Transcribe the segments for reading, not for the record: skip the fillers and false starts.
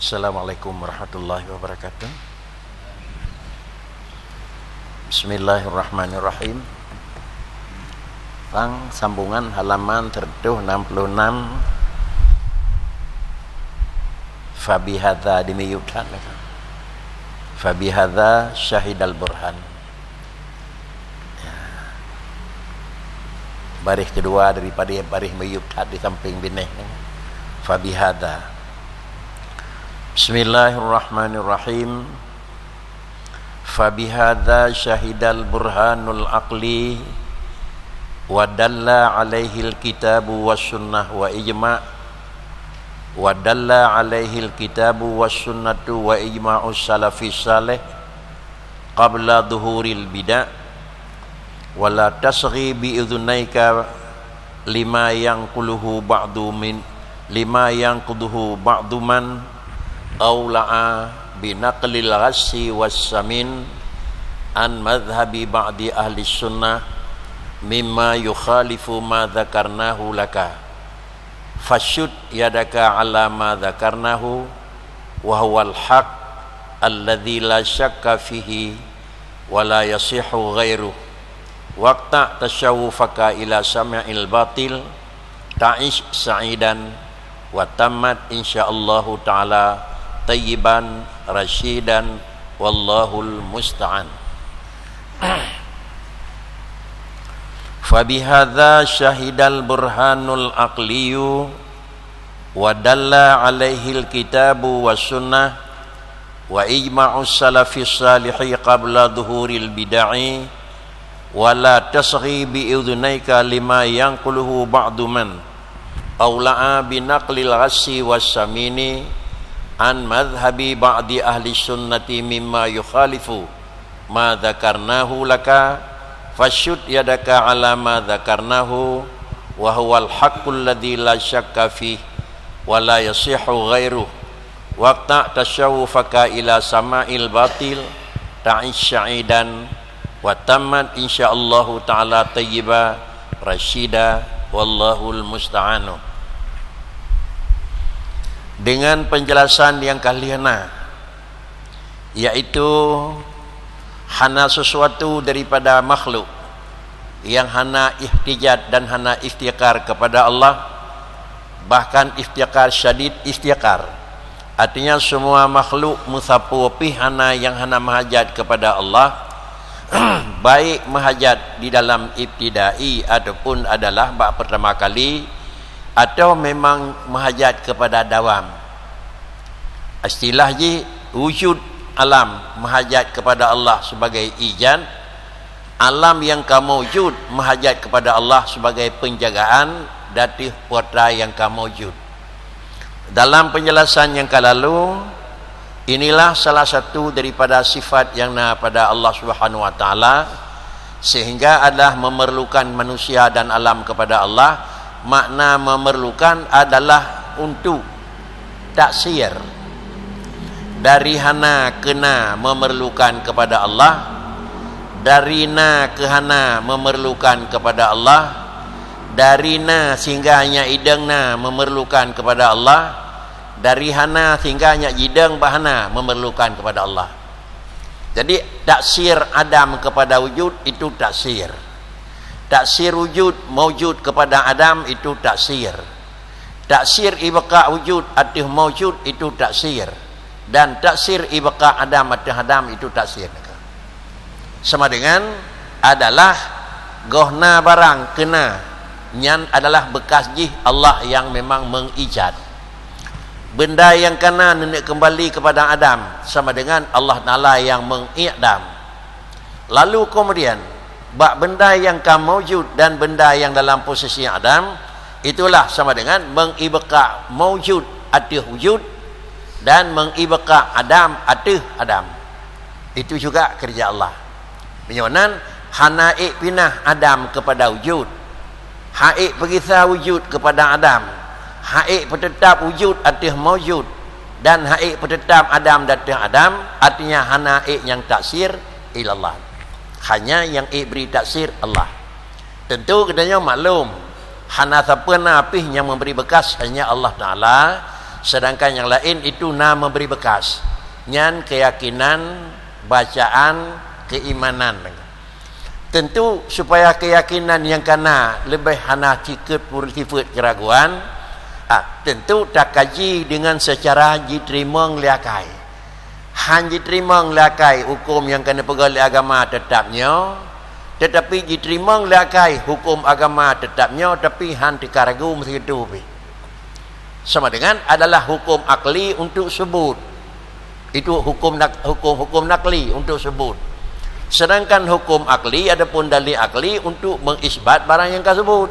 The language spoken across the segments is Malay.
Assalamualaikum warahmatullahi wabarakatuh. Bismillahirrahmanirrahim. Sambungan halaman 66. Fabihadza dimiyutan. Fabihadza syahidal burhan. Baris kedua daripada baris miyutan di samping binih. Fabihadza. Bismillahirrahmanirrahim. Fabihadza syahidal burhanul aqli wa dalla alaihil kitabu was sunnah wa ijma' wa dalla alaihil kitabu was sunnatu wa ijma'us salafis salih qabla dhuhuril bid'ah wa la tasghi bi idhunaika lima yanquluhu ba'du man awla'a binaqlil ghassi wassamin an madhhabi ba'di ahli sunnah mimma yukhalifu ma dhakarnahu laka fashud yadaka ala ma dhakarnahu wa huwal haq alladhi la syakka fihi wa la yasihu ghairuh waqta tashawufaka ila sam'il batil ta'ish sa'idan wa tammat insyaallahu ta'ala tayyiban rasyidan wallahul musta'an. Fabihadza syahidal burhanul aqliyu wa dalla alaihil kitabu was sunnah wa ijma'us salafis salihi qabla dhuhuril bid'ah wa la tasghi bi idhunaika lima yanquluhu ba'du man awla'a binaqlil ghassi was samini an madhhabi ba'di ahli sunnati mimma yukhalifu ma dhakarnahu laka fashud yadaka ala ma dhakarnahu wa huwal haqqul ladzi la syakka fihi wa la yasihu ghairuh waqta tashawufaka ila sama'il batil ta'ish sya'idan wa tammat insyaallahu ta'ala tayyiba rasyida wallahul musta'anu. Dengan penjelasan yang kaliana, yaitu hana sesuatu daripada makhluk yang hana ihtijat dan hana iftiqar kepada Allah, bahkan iftiqar syadid iftiqar, artinya semua makhluk musapupi hana yang hana mahajat kepada Allah baik mahajat di dalam ibtidai ataupun adalah bab pertama kali atau memang mahajat kepada dawam. Istilah je wujud alam mahajat kepada Allah sebagai ijad, alam yang kamu wujud mahajat kepada Allah sebagai penjagaan datih putra yang kamu wujud. Dalam penjelasan yang lalu, inilah salah satu daripada sifat yang pada Allah Subhanahu wa taala, sehingga adalah memerlukan manusia dan alam kepada Allah. Makna memerlukan adalah untuk taksir dari hana kena memerlukan kepada Allah, dari na ke hana memerlukan kepada Allah, dari na singgahnya ideng na memerlukan kepada Allah, dari hana singgahnya ideng bahana memerlukan kepada Allah. Jadi taksir Adam kepada wujud itu taksir. Taksir wujud mawjud kepada Adam itu taksir. Taksir ibqa wujud atih mawjud itu taksir. Dan taksir ibqa Adam atih Adam itu taksir. Sama dengan adalah gohna barang kena nyan adalah bekas jih Allah yang memang mengijad. Benda yang kena nenek kembali kepada Adam sama dengan Allah Ta'ala yang mengikdam. Lalu kemudian bak benda yang kamu wujud dan benda yang dalam posisi Adam itulah sama dengan mengibqa mawjud atih wujud dan mengibqa Adam atih Adam. Itu juga kerja Allah. Menyonan hanaik pinah Adam kepada wujud, haik perisa wujud kepada Adam, haik pertetap wujud atih mawjud dan haik pertetap Adam datih Adam, artinya hanaik yang taksir ilallah. Hanya yang beri taksir Allah. Tentu katanya maklum hana siapa napih yang memberi bekas hanya Allah Ta'ala. sedangkan yang lain itu memberi bekas. Nyan keyakinan, bacaan, keimanan. Tentu supaya keyakinan yang kana lebih hana cikut sifat keraguan, tentu tak kaji dengan secara diterima ngeliakai. Han diterima ngeliakai hukum yang kena pegang agama tetapnya, tetapi diterima ngeliakai hukum agama tetapnya, tapi han dikaragu mesti itu. Sama dengan adalah hukum akli untuk sebut. Itu hukum nakli untuk sebut. Sedangkan hukum akli adapun dalil akli untuk mengisbat barang yang tersebut.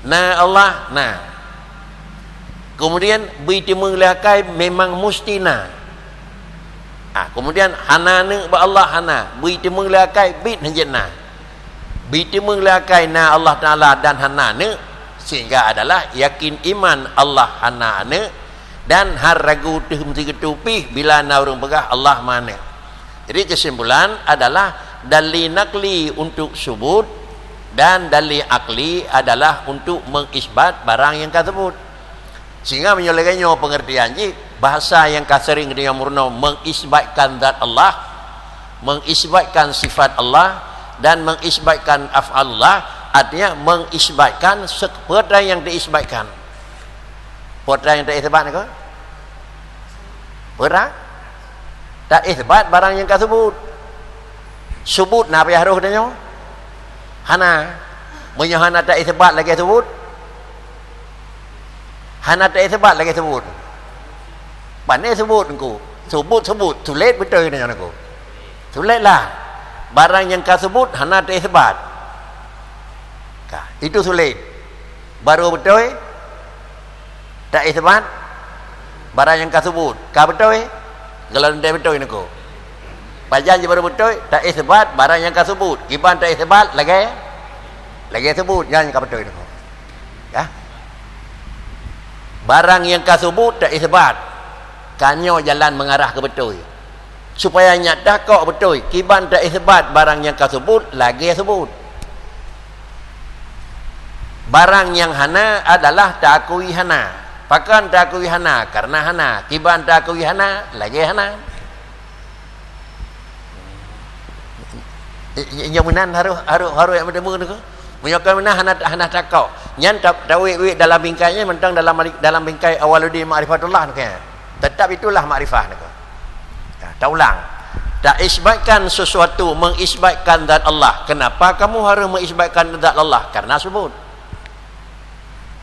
Allah. Kemudian berita mengelakai memang mustina. Kemudian hana ba Allah hana. Berita mengelakai bit hanjana. Berita mengelakai Allah Taala dan hana sehingga adalah yakin iman Allah hana dan har ragu tu mesti ketupi bila naurung pegah Allah mana. Jadi kesimpulan adalah dalil nakli untuk subut dan dalil akli adalah untuk mengisbat barang yang tersebut. Sehingga menyolehkannya pengertian bahasa yang sering dia murno mengisbatkan zat Allah, mengisbatkan sifat Allah dan mengisbatkan af'al Allah, artinya mengisbatkan seperti yang diisbatkan. Potra yang tak isbat ke? Berat? Tak isbat barang yang kau sebut. Sebut nak payah roh dia. Hana. Punya hana tak isbat lagi sebut. Hana tak isbat lagi sebut. Pandai sebut engkau. Sebut. Tulis betul dia aku. Tulislah. Barang yang kau sebut hana tak isbat. Itu tulis. Baru betul. Tak isbat barang yang kau sebut kau betul kalau tidak betul ini kau pajan je baru betul tak isbat barang yang kau sebut kiban tak isbat lagi sebut jangan kau betul ini kau ya barang yang kau sebut tak isbat kanyo jalan mengarah ke betul supaya nyata kau betul kiban tak isbat barang yang kau sebut lagi sebut barang yang hana adalah tak akui hana. Pakan tak akui hana karena hana, kiban tak akui hana lagi hana. Yang menan harus yang bertemu tu. Menyokong mana hana takau. Nyan tawi dalam bingkainya mentang dalam bingkai Awwaluddin Ma'rifatullah tu kan. Tetap itulah makrifah tu. Tak ulang. Tak isbatkan sesuatu mengisbatkan zat Allah. Kenapa kamu harus mengisbatkan zat Allah? Karena sebut.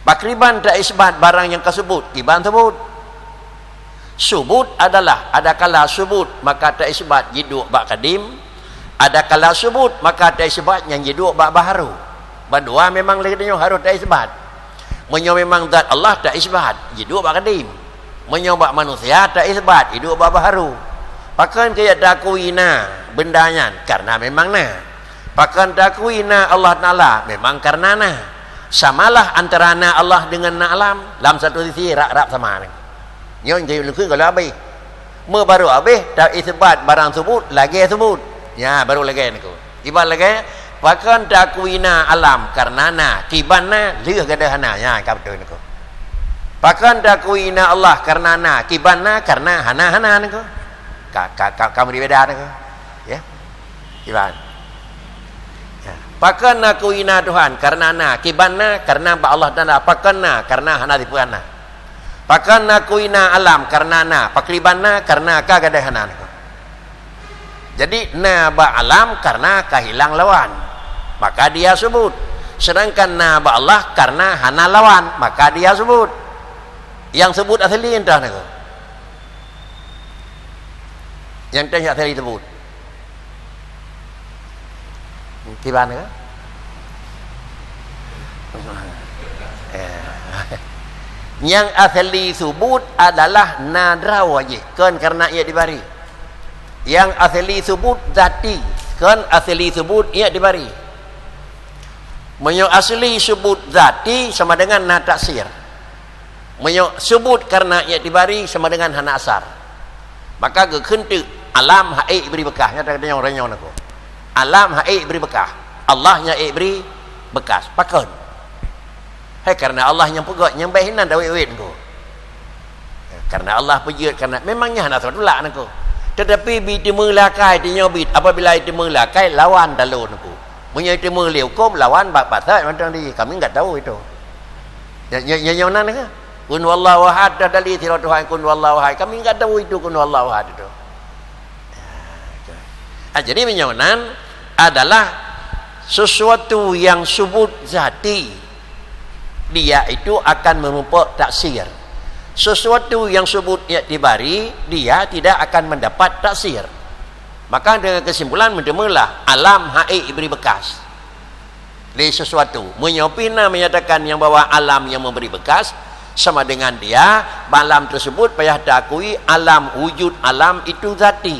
Bakriban tak isbat barang yang tersebut kiban sebut. Subut adalah ada kala subut maka tak isbat jiduk bak kadim, ada kala subut maka tak isbat yang jiduk bak baharu. Berdua memang leganya harus tak isbat. Menyo memang zat Allah tak isbat jiduk bak kadim. Menyo bak manusia tak isbat jiduk bak baharu. Pakan kaya dakuina bendanya karena memang pakan dakuina Allah Taala memang karena samalah antara Allah dengan alam dalam satu sisi rak sama ni. Nyon jadi lekui kalau habis. Mo baru habis tak isbat barang sebut lagi sebut. Ya baru lagi ni ko. Ibarat lagi pakan takwina alam karena kibana liah gadahana ya ka betul ni ko. Pakan takwina Allah karena kibana karena hana ni ko. Kamu berbeza ni ko. Ya. Ibarat pakan nakuina Tuhan karena kibana karena Allah Taala pakanna karena hana dipuana pakan nakuina alam karena paklibana karena kagadahana jadi ba alam karena kahilang lawan maka dia sebut sedangkan ba Allah karena hana lawan maka dia sebut yang sebut asli entah nego yang tanya asli sebut gimana kan? Yang asli subut adalah nadra wajib kan karena ia dibari. Yang asli subut zati kan asli subut ia dibari. Menyo asli subut zati sama dengan na taksir. Menyo subut karena ia dibari sama dengan hana asar. Maka ke kentu alam haik beri bekahnya tanya orang aku. Alam haik beri bekah. Allahnya beri bekas. Pakon. Hai karena Allah yang pegat yang bahinan dah wet-wet ko. Karena Allah pejut, karena memangnya hana tolak nako. Tetapi bila melakai dia nyobit, apabila itu melakai lawan dalu nako. Punya itu meliukum lawan bapak macam ni. Kami enggak tahu itu. Yang mana ke? Kun wallahu ahad dah dalil Tuhan kun wallahu ahad. Kami enggak tahu itu kun wallahu ahad itu. Jadi menyonan adalah sesuatu yang subut zati. Dia itu akan merupa taksir. Sesuatu yang subut i'tibari, dia tidak akan mendapat taksir. Maka dengan kesimpulan mendemulah alam haik beri bekas dari sesuatu. Menyopina menyatakan yang bahwa alam yang memberi bekas sama dengan dia alam tersebut payah diakui alam wujud alam itu zati.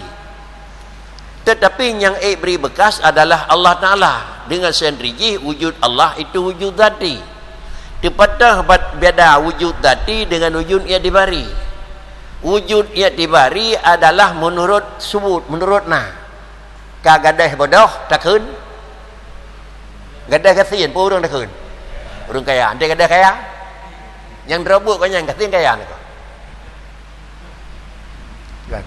Tetapi yang beri bekas adalah Allah Ta'ala. Dengan sendiri wujud Allah itu wujud zati. Dipatah beda wujud zati dengan wujud i'tibari. Wujud i'tibari adalah menurut subut, menurut nah. Kagadeh bodoh takun. Gadah kasihan pun orang takun. Orang kaya, ante gadah kaya. Yang robot kan yang kasihan kaya ni. Kan.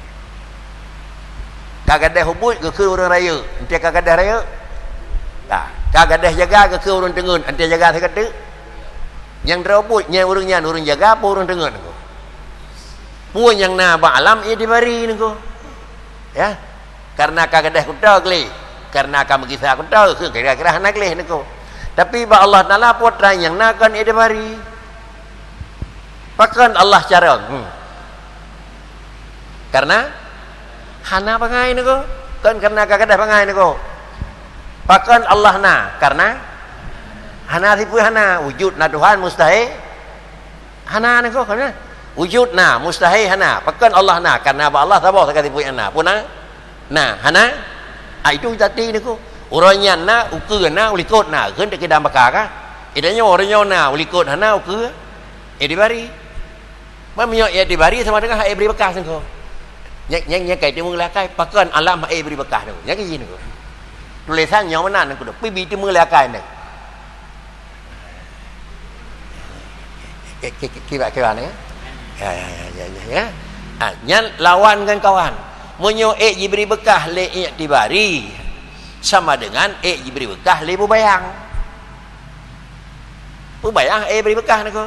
Kagadeh hubut ke orang raya, ante kagadeh raya. Dah, kagadeh jaga ke orang tengun, ante jaga sekata. Yang robotnya orangnya orang jaga apa orang tengun ni. Puan yang na alam ia dibari ni ko. Ya. Karena kagadeh kuda kali. Karena akan berkisah kuda ke kira-kira nak leh ni ko. Tapi ba Allah Taala putra yang na kan ia dibari. Pakan Allah cara. Karena hana pangai ni ko. Kan karena kagadeh pangai ni ko. Pakan Allah na karena hana tipu hana wujud na Tuhan mustahil. Hana ni ko karena wujud na mustahil hana pakan Allah na karena Allah sabar sekali tipu hana puna na hana itu jati ni ko orangnya na ukur na ulikot na kan tak kena bakar idanya orangnya na ulikot hana ukur dibari memang dibari sama dengan hak beri bekas ni ko yang kai timu lakai pakan alam hak beri bekas tu yang ke sini ko tulisan yang mana ni ko pi timu lakai ni kira-kira ni ya. Nyan lawan dengan kawan. Munyo diberi bekah le i'tibari sama dengan diberi bekah le bubayang. Bubayang beri bekah ni ko.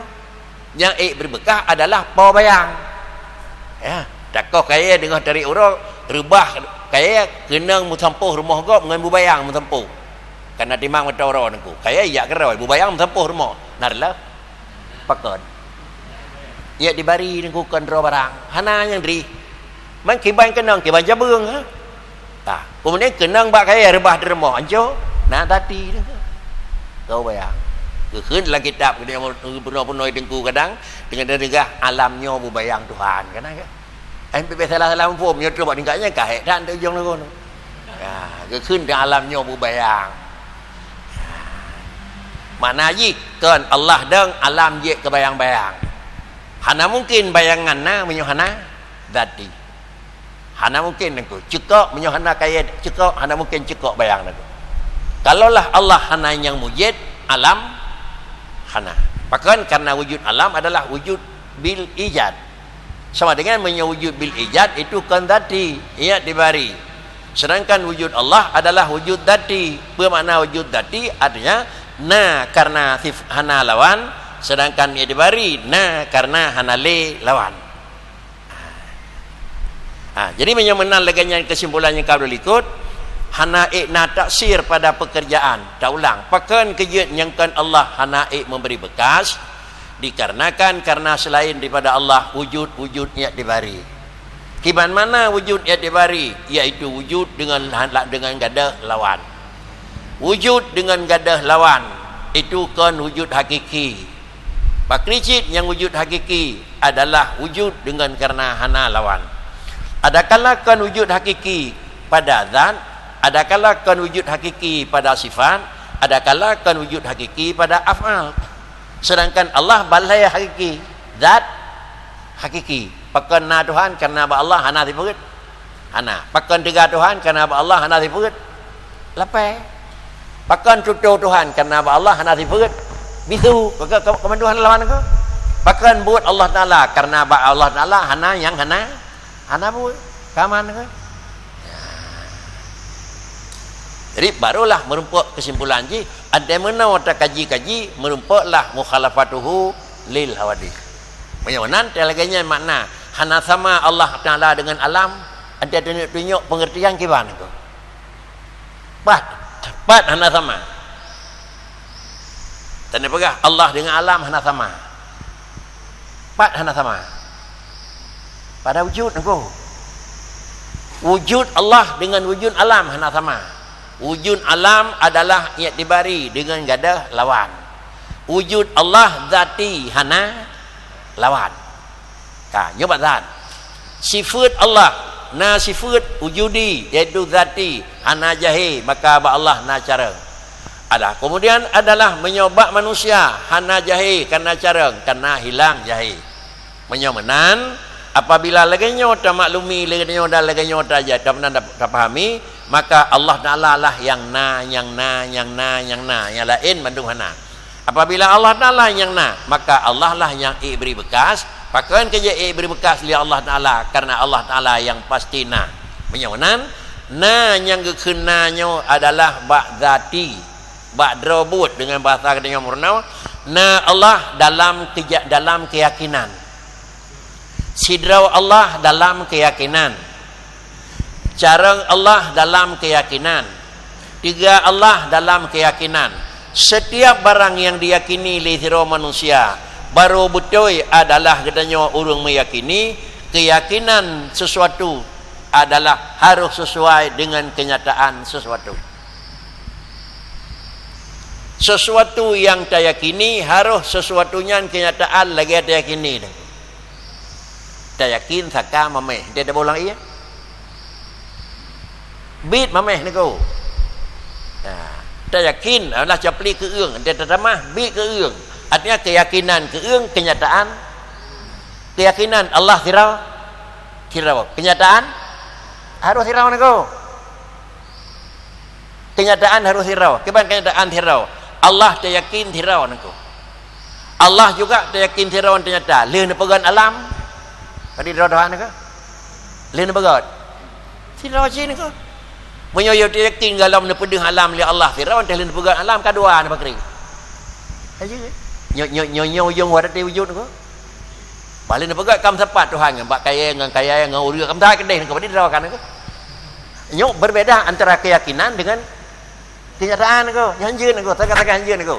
Yang beri bekah adalah bubayang. Ya, tak kau kaya dengan dari orang rubah kaya kena mutampuh rumah kau dengan bubayang mutampuh. Karena timang mata orang ni ko. Kaya ya keroi bubayang mutampuh rumah. Narlah pakat. Ya dibari dengan kukan dro barang. Hana yang diri. Man kiban kenang kiban jabung ha. Tah, kemudian kenang bak kaya rebah dermo anjo. Nah tadi kau bayang. Keun dalam kitab dia penuh-penuh dengku kadang dengan dergah alamnya bubayang Tuhan kan ya. MPP salah-salah pun nyo coba tingkatnya kae dan tu jong ngono. Ya, keun di alamnya bubayang. Mana ji kan Allah deng alam je kebayang-bayang. Hana mungkin bayangan na menyohana zati. Hana mungkin aku cekak menyohana kaya cekak hana mungkin cekak bayang aku. Kalaulah Allah hana yang wujud alam hana. Bahkan karena wujud alam adalah wujud bil ijad. Sama dengan menyewujud bil ijad itu kan zati, ia dibari. Sedangkan wujud Allah adalah wujud zati. Bermakna wujud zati artinya na karena hana lawan, sedangkan ia dibari na karena hana le lawan. Jadi menyemenang leganya kesimpulan yang kau ikut hana na taksir pada pekerjaan. Tak ulang. Pakan kejut yang kan Allah hana memberi bekas dikarenakan karena selain daripada Allah wujud-wujudnya dibari. Kiban mana wujudnya dibari? Iaitu wujud dengan gadah lawan. Wujud dengan gadah lawan itu kan wujud hakiki. Bakricit yang wujud hakiki adalah wujud dengan karena hana lawan. Adakala kan wujud hakiki pada zat, adakala kan wujud hakiki pada sifat, adakala kan wujud hakiki pada af'al. Sedangkan Allah balai hakiki, zat hakiki. Pakan na Tuhan karena Allah hana dipurut. Hana. Pakan tiga Tuhan karena Allah hana dipurut. Lapai. Pakan cucu Tuhan karena Allah hana dipurut. Bisu. Pakan Tuhan lawan aku. Pakan buat Allah Ta'ala karena Allah Ta'ala hana buat kaman ke. Jadi barulah merumpuk kesimpulan ji ada mana wata kaji-kaji merumpuklah mukhalafatuhu lil hawadith. Menyonan telaganya makna hana sama Allah Ta'ala dengan alam ada tunjuk pengertian gimana tu. Pat hana sama. Tanda pegah Allah dengan alam hana sama. Pat hana sama. Pada wujud engkau. Wujud Allah dengan wujud alam hana sama. Wujud alam adalah i'tibari dengan gadah lawan. Wujud Allah zati hana lawan. Nyoba zat. Sifat Allah na sifat wujudi iaitu zati hana jahi maka Allah na cara. Ada. Kemudian adalah menyoba manusia hana jahi karena cara karena hilang jahi. Menyomenan apabila laginya tak maklumi laginya dah laginya tak aja tak pernah tak pahami maka Allah Ta'ala lah yang yang lain bandung hana. Apabila Allah Ta'ala yang maka Allah lah yang beri bekas pakaian kerja beri bekas li Allah Ta'ala karena Allah Ta'ala yang pasti menyonan yang kekenanya adalah bak zati bak drobut dengan bahasa katanya murna Allah dalam keyakinan sidraw Allah dalam keyakinan cara Allah dalam keyakinan tiga Allah dalam keyakinan setiap barang yang diyakini oleh sidraw manusia baru betul adalah katanya orang meyakini keyakinan sesuatu adalah harus sesuai dengan kenyataan sesuatu yang tak yakini harus sesuatunya kenyataan lagi tak yakini tak yakin saka mameh dia dah bolang iya bit mameh ni kau tak yakin adalah capli ke ương dia terjemah bit ke ương artinya keyakinan ke ương kenyataan keyakinan Allah hirau kenyataan harus hirau ni kau kenyataan harus hirau keban kenyataan hirau Allah tak yakin hirau ni kau Allah juga tak yakin hirau ternyata lain pegang alam tadi doa-doa ni ke? Lain bagat. Sirau sini ke? Menyoyo dia yakin dalam nepedeng alam li Allah sirau teh lain pegang alam kadua ni bakri. Aje. Nyo yang warati wujud ke? Balik pegang kam sepat Tuhan bak kaya dengan uria kam dah kedai ke badi doakan ke? Nyo berbeza antara keyakinan dengan kenyataan ke? Janjian ke? Katakan janjian ke?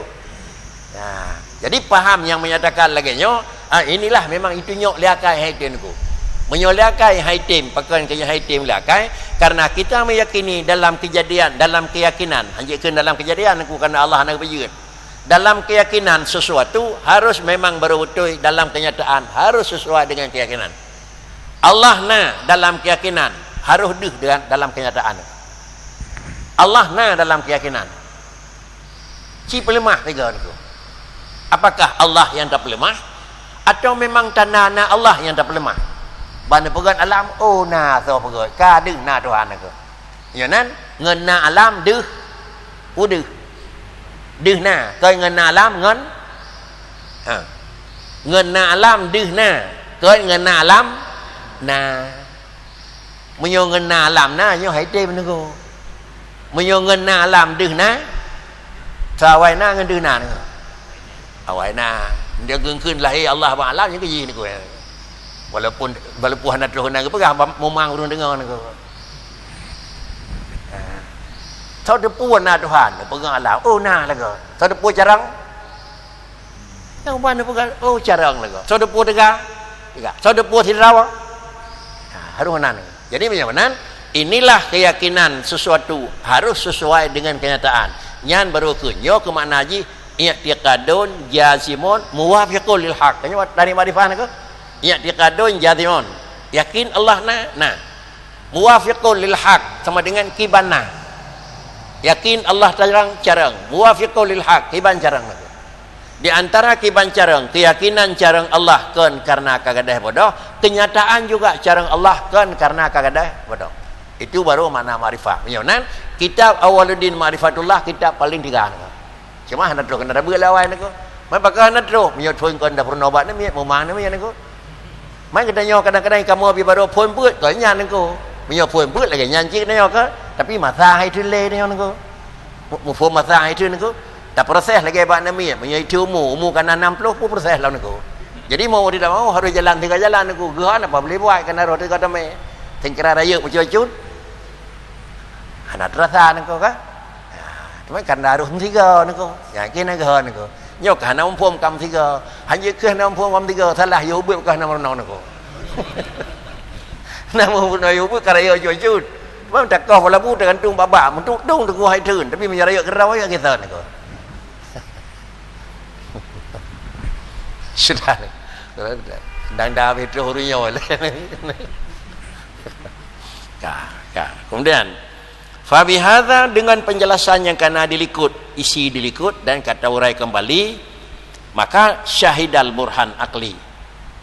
Nah, jadi paham yang menyatakan lagi nyo inilah memang itu nyok liakai haitim ku menyoliakai haitim pakai kerja haitim liakai karena kita meyakini dalam kejadian dalam keyakinan anjikkan dalam kejadian aku karena Allah nak berjun dalam keyakinan sesuatu harus memang betul dalam kenyataan harus sesuai dengan keyakinan Allah dalam keyakinan harus dengan dalam kenyataan Allah dalam keyakinan si pelemah tiga itu apakah Allah yang tak pelemah atau memang tanah Allah yang tak lemah bana pegang alam so pegang ka deuh Tuhan aku ya nan ngeun alam deuh deuh kai ngeun alam ngeun alam deuh kai ngeun alam menyo ngeun alam nyo hai tem niku menyo ngeun alam deuh sawai ngeun deuh awai dia gengkeun lahir Allah Ta'ala yang keji ni ku walaupun hendak terus nak pegah memang urang dengar ni ku sau depu na Tuhan pegang alam laga sau depu carang yang mana pegang carang laga sau depu tegak sau depu sirau harus nan jadi macam inilah keyakinan sesuatu harus sesuai dengan kenyataan nyan baru kunyo ke makna haji i'tiqadun jazimun muwafiqul lil haq tanya dari marifah ke i'tiqadun jazimun yakin Allah muwafiqul lil haq sama dengan kibana yakin Allah carang muwafiqul lil haq kiban carang di antara kiban carang keyakinan carang Allah kan karena kagadah bodoh kenyataan juga carang Allah kan karena kagadah bodoh itu baru makna marifah menyonan kitab Awaluddin Ma'rifatullah kitab paling 3 cuma hendak terus kena beul lawan aku mai pakai na tro mi thoi kon da purno ba na mi mo mang na mi na ko mai kadang kadang kamu bi baru phoi beut ko nyan na ko mi phoi beut la nyan chi na ko tapi masa hai tu le na ko mu phoi masa hai tu na ko tak proses lagi ba na mi itu umur kan 60 pun proses lah na ko jadi mau tidak mau harus jalan 3 jalan na ko gah apa boleh buat kan ro kata me tingkira raya macam cut anak terasa na ko ka mấy cảnh đại đúng thứ gơ nữa cô, nhà kia nó gơ nữa cô, nhớ cả năm phom cầm thứ gơ, hành như kia năm phom cầm thứ gơ, thay là yêu biết cả năm nào nữa cô, năm phom này yêu biết cả đây ở chỗ chút, mà chắc có phải là bút trên trung bà mình trung được cô hay thường, tapi mình giờ đây cái rau ấy cái giờ này cô, sudah, đang đào về chỗ rồi nhồi lên, kemudian Fabihadza dengan penjelasan yang kena dilikut, isi dilikut dan kata urai kembali, maka syahidal burhan akli.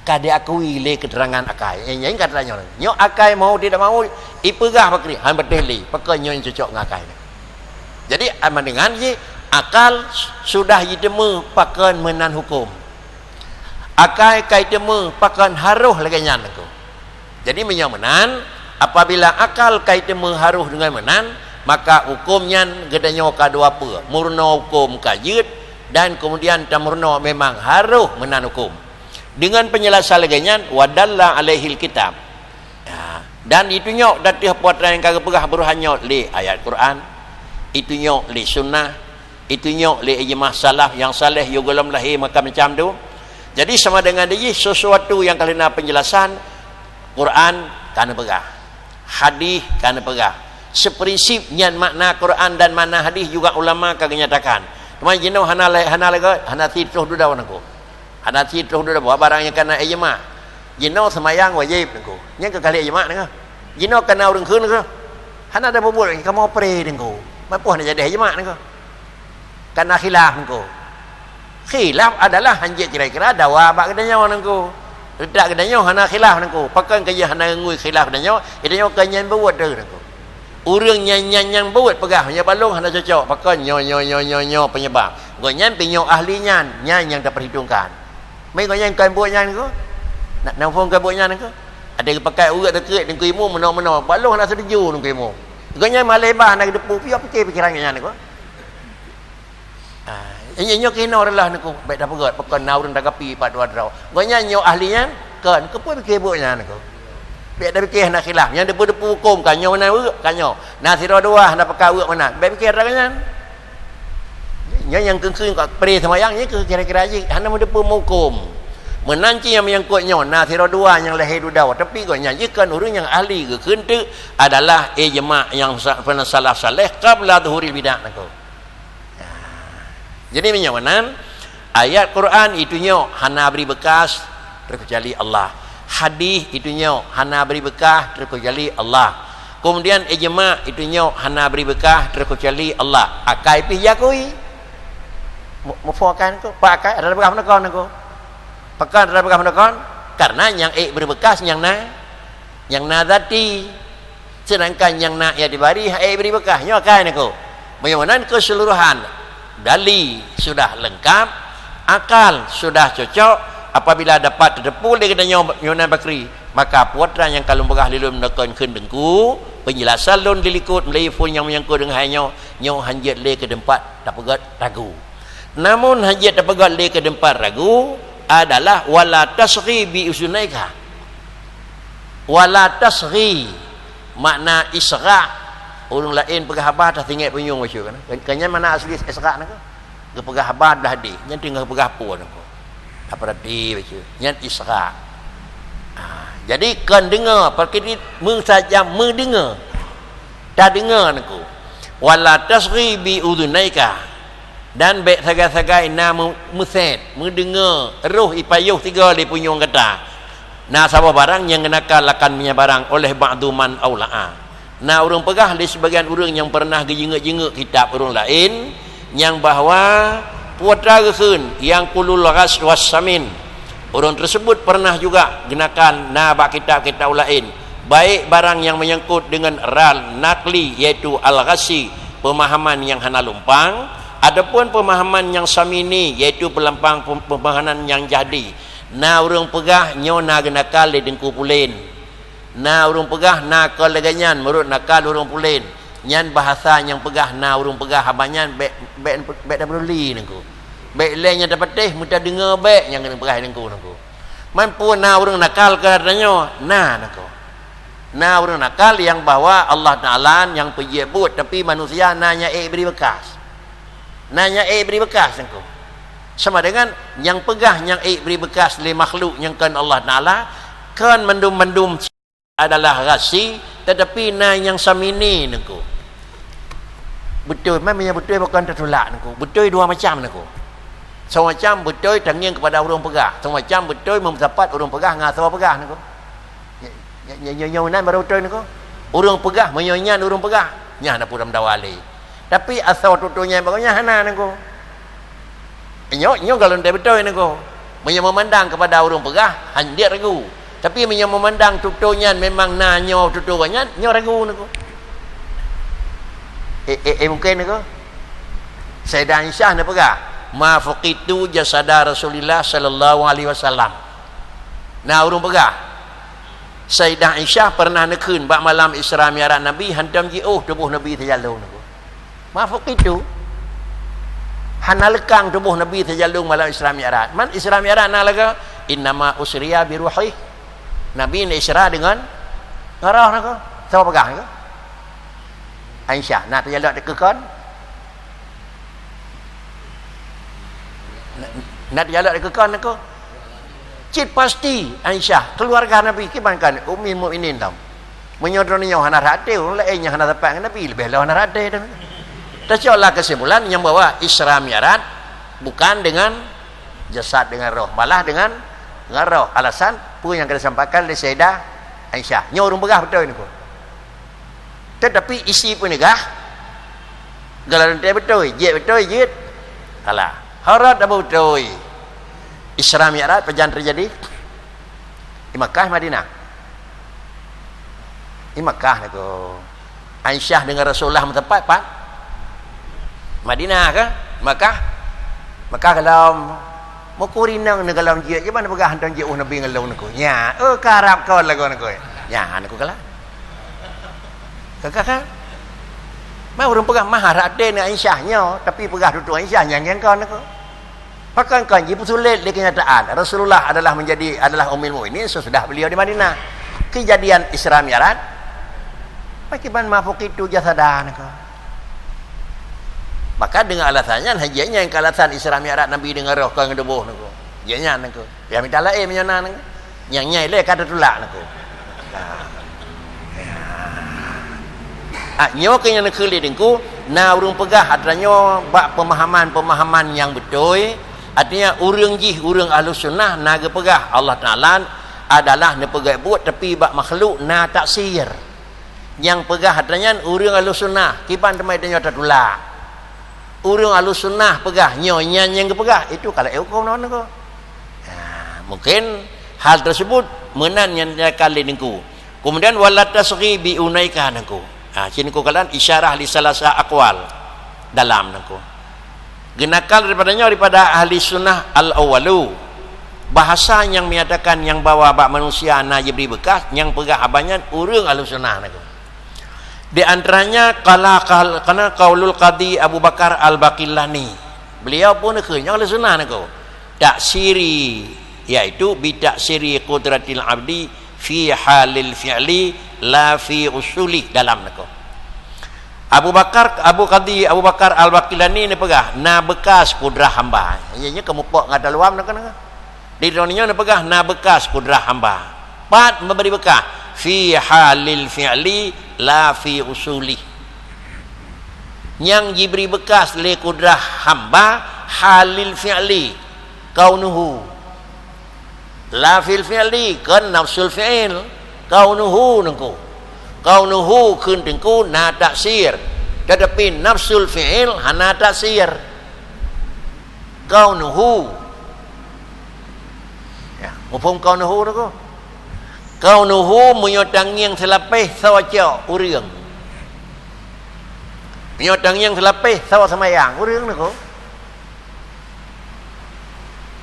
Kade akui le keterangan akai. Yang katanya, nyo akai mau tidak mau ipegah pakri, han beteli, pakai nyo cocok ngakai. Jadi aman dengan ye akal sudah yitemu pakai menan hukum. Akai kai temu pakai haruh lagi nyan aku. Jadi menyomenan apabila akal kait mengharuh dengan menan, maka hukumnya gedanya kedua apa? Murna hukum kajid dan kemudian tamurna memang haruh menan hukum. Dengan penjelasan laginya wadalla alaihil kitab. Ya, dan itu nyok datih puatan yang kagak pegah beruhannya li ayat Quran, itu nyok li sunnah, itu nyok li ijmah salaf yang saleh yugulam lahir maka macam tu. Jadi sama dengan dia sesuatu yang kalina penjelasan Quran kana pegah, hadis kana pegah. Seprinsip nyan makna Quran dan makna hadis juga ulama kagak nyatakan. Cuma jino hana titruh duda wanako. Hana titruh duda bawa barang yang kana ijma. Jino semayang wajib nako. Nya ke kali ijma nako. Jino kana urang keun nako. Hana ada bubul kamu pre nako. Mampu hana jadi ijma nako. Kana khilaf nako. Khilaf adalah hanya kira-kira dawa bak kedanya nako. Tidak kedanya hana khilaf nako. Pakai kaya hana ngui khilaf kedanya, kedanya kanyan buat dah nako. Urang nyan buat pegah nya balong hana cocok pakai nyo penyebab. Gonyan pinyo ahli nyan yang dapat perhitungkan. Mai gonyan kan buat nyan ko. Nak nafong kan buat nyan ko. Ada pakai urat dekat dengan kuimu meno balong hana setuju dengan kuimu. Gonyan malebah nak depu piok pikiran nyan ko. Nyo kena lah nako. Baik dah pegat pakai naurun dagapi pat wadrau. Gonyan nyo ahli nyan kan ke pun pikir buat nyan ko. Biar dah fikir nak khilaf yang depu-depu hukum kanyo mana urut kanyo nasira dua nak pakai urut mana biar fikir dah kanyan yang keung kat pre semayang ni ke kira-kira aje hana mau depu hukum menanci yang menyangkut nyo nasira dua yang lahir dudau tapi kau nyanyikan orang yang ahli ke kentu adalah ijma' yang pernah salaf saleh qabla dhuhuril bidah nako. Jadi menyawanan ayat Quran itu nyo hana beri bekas terkecuali Allah. Hadis itunya hana beri bekah terkecuali Allah. Kemudian ijma' itunya hana beri bekah terkecuali Allah. Akai pi yakui. Mufakan ko, pakai ada bekah menakon ko. Pakai ada bekah menakon karena yang berbekas yang nadati. Sedangkan yang na ya dibari beri bekah nya akai ko. Bagaimana keseluruhan dalil sudah lengkap, akal sudah cocok. Apabila dapat terdepu dia kena nyonan bakri maka putra yang kalau begah lilum nakon keun dengku penjelasan lon dilikut melifun yang menyangkut dengan nyo hanjat le ke tempat tak pegat ragu. Namun hanjat tak pegat le ke tempat ragu adalah wala tasghi bi usunaika. Wala tasghi makna isra urang lain pegah habah dah tinggal penyung macam kan. Kanya mana asli isra nak ke pegah habah dah di yang tinggal pegah pun nak. Apa tadi baca yang isra. Jadi kan dengar perkara saja mendengar dah dengar aku wala tasghi bi udhunaika dan baik sagai-sagai nama muset mendengar roh ipayuh tiga di punyung kata nah sabah barang yang kenakan akan menyabarang oleh ba'du man aula'a. Nah orang pegah di sebagian orang yang pernah jenguk-jenguk kitab orang lain yang bahawa putra keun yang kulul ghas wasamin orang tersebut pernah juga gunakan nabak kitab-kitab lain baik barang yang menyangkut dengan ral nakli iaitu al-ghasi pemahaman yang hana lumpang Adapun pemahaman yang samini iaitu pelampang pemahaman yang jadi. Na urang pegah nyo na genakal le dengku pulin. Na urang pegah na kal leganyan menurut nakal urang pulin. Nyan bahasa yang pegah na urang pegah habanyan bek dah berli nengku. Bek lainnya dapat teh muta dengar bek yang kena pegah nengku. Man pun na urang nakal katanya na nengku. Na urang nakal yang bawa Allah Taala yang penyebut tapi manusia nanya beri bekas. Nanya beri bekas nengku. Sama dengan yang pegah yang beri bekas le makhluk yang kan Allah Taala kan mendum-mendum adalah rasi tetapi na yang samini nengku. Betul memangnya betul bukan tertolak nengku. Betul dua macam nengku. Semacam betul tanging kepada orang pegah. Semacam betul memdapat orang pegah ngasa pegah nengku. Nyonan baru betul nengku. Orang pegah menyonyan orang pegah. Nya na puram dawali. Tapi asal tutunya bagusnya hana nengku. Nyo kalau dia betul nengku. Memandang kepada orang pegah handir ragu. Tapi memandang tutunya memang na nyo tutunya nyo ragu nengku. Mungkin nengku. Sayyidah Aisyah na pegah. Ma faqitu jasada Rasulillah sallallahu alaihi wasallam. Nah urang pegah. Sayyidah Aisyah pernah nekeun bak malam Isra Mi'raj Nabi hantam jiuh tubuh Nabi tajallu niku. Ma faqitu hana lekang tubuh Nabi tajallu malam Isra Mi'raj. Man Isra Mi'raj na laga innama usriya bi ruhi. Nabi ni Isra dengan roh niku. Siapa pegah niku? Aisyah nak tajallu dekekon. Nak jalan ke kan aku cit pasti Aisyah keluarga Nabi kibankan Ummul Mukminin tau menyodornya hana rate lainnya hana dapat Nabi lebih lah hana rate dah tercolah kesimpulan yang bahwa Isra Mi'raj bukan dengan jasad dengan roh malah dengan roh alasan pun yang kita sampaikan oleh Sayyidah Aisyah nyorong begah betul ni pun tetapi isi pun negah galan betul je betul je kalah harat Abu Dawud Isra Mi'raj perjalanan terjadi di Makkah Madinah di Makkah itu Aisyah dengan Rasulullah tempat pak Madinah ke Makkah kalau mau kurinang kalau dia je mana pegah hantar je Nabi ngelau naku nya karab kau lagu naku nya naku kalah kakak mau orang pegah mahar ada ni Aisyahnya tapi pegah tutu Aisyahnya yang kau naku bahkan kan jibu sulit di kenyataan Rasulullah adalah Ummul Mukminin sesudah beliau di Madinah kejadian Isra Mi'raj bagaimana mafuk itu jasadah maka dengan alasannya hajinya yang alasan Isra Mi'raj Nabi dengan roh kau ngedebuh naku janya naku ya minta lain menyana naku yang nyai le kata tulak naku nyo kenya nak keli dengku na urang pegah adanya bak pemahaman yang betul artinya urang Ahlus Sunnah naga pegah Allah Taala adalah ne pegah buat tapi bak makhluk na taksir yang pegah adanya urang Ahlus Sunnah kiban temai tanya tatulak urang Ahlus Sunnah pegah nyo yang pegah itu kalau kau non ko mungkin hal tersebut menan yang kali dengku kemudian wala tasghi bi unaika nengku sini ku kalan isyarah li salasa aqwal dalam nangku genakal daripada ahli sunnah al-awwalu bahasa yang menyatakan yang bawa bak manusia na beri bekas yang pegah abanyan urang ahli sunnah nangku di antaranya kana qaulul qadi Abu Bakar al-Baqillani beliau pun kenyang ahli sunnah nangku taksiri yaitu bi taksiri qudratil abdi fi halil fi'li la fi usuli dalam nako Abu Bakar al-Baqillani ni pegah na bekas kudrah hamba ianya kemupok ngada luam nako di dunia ni pegah na bekas kudrah hamba pat memberi bekah fi halil fi'li la fi usuli yang diberi bekas le kudrah hamba halil fi'li kaunuhu la fil fi'li kan nafsul fi'il kaunuhu nengku kaunuhu kun tengku na taksir tetapi nafsul fi'il hana taksir kaunuhu ya mufhum kaunuhu nengku kaunuhu menyotang yang selapih sawaca urang Menyotang yang selapih sawa semayang orang ni ko.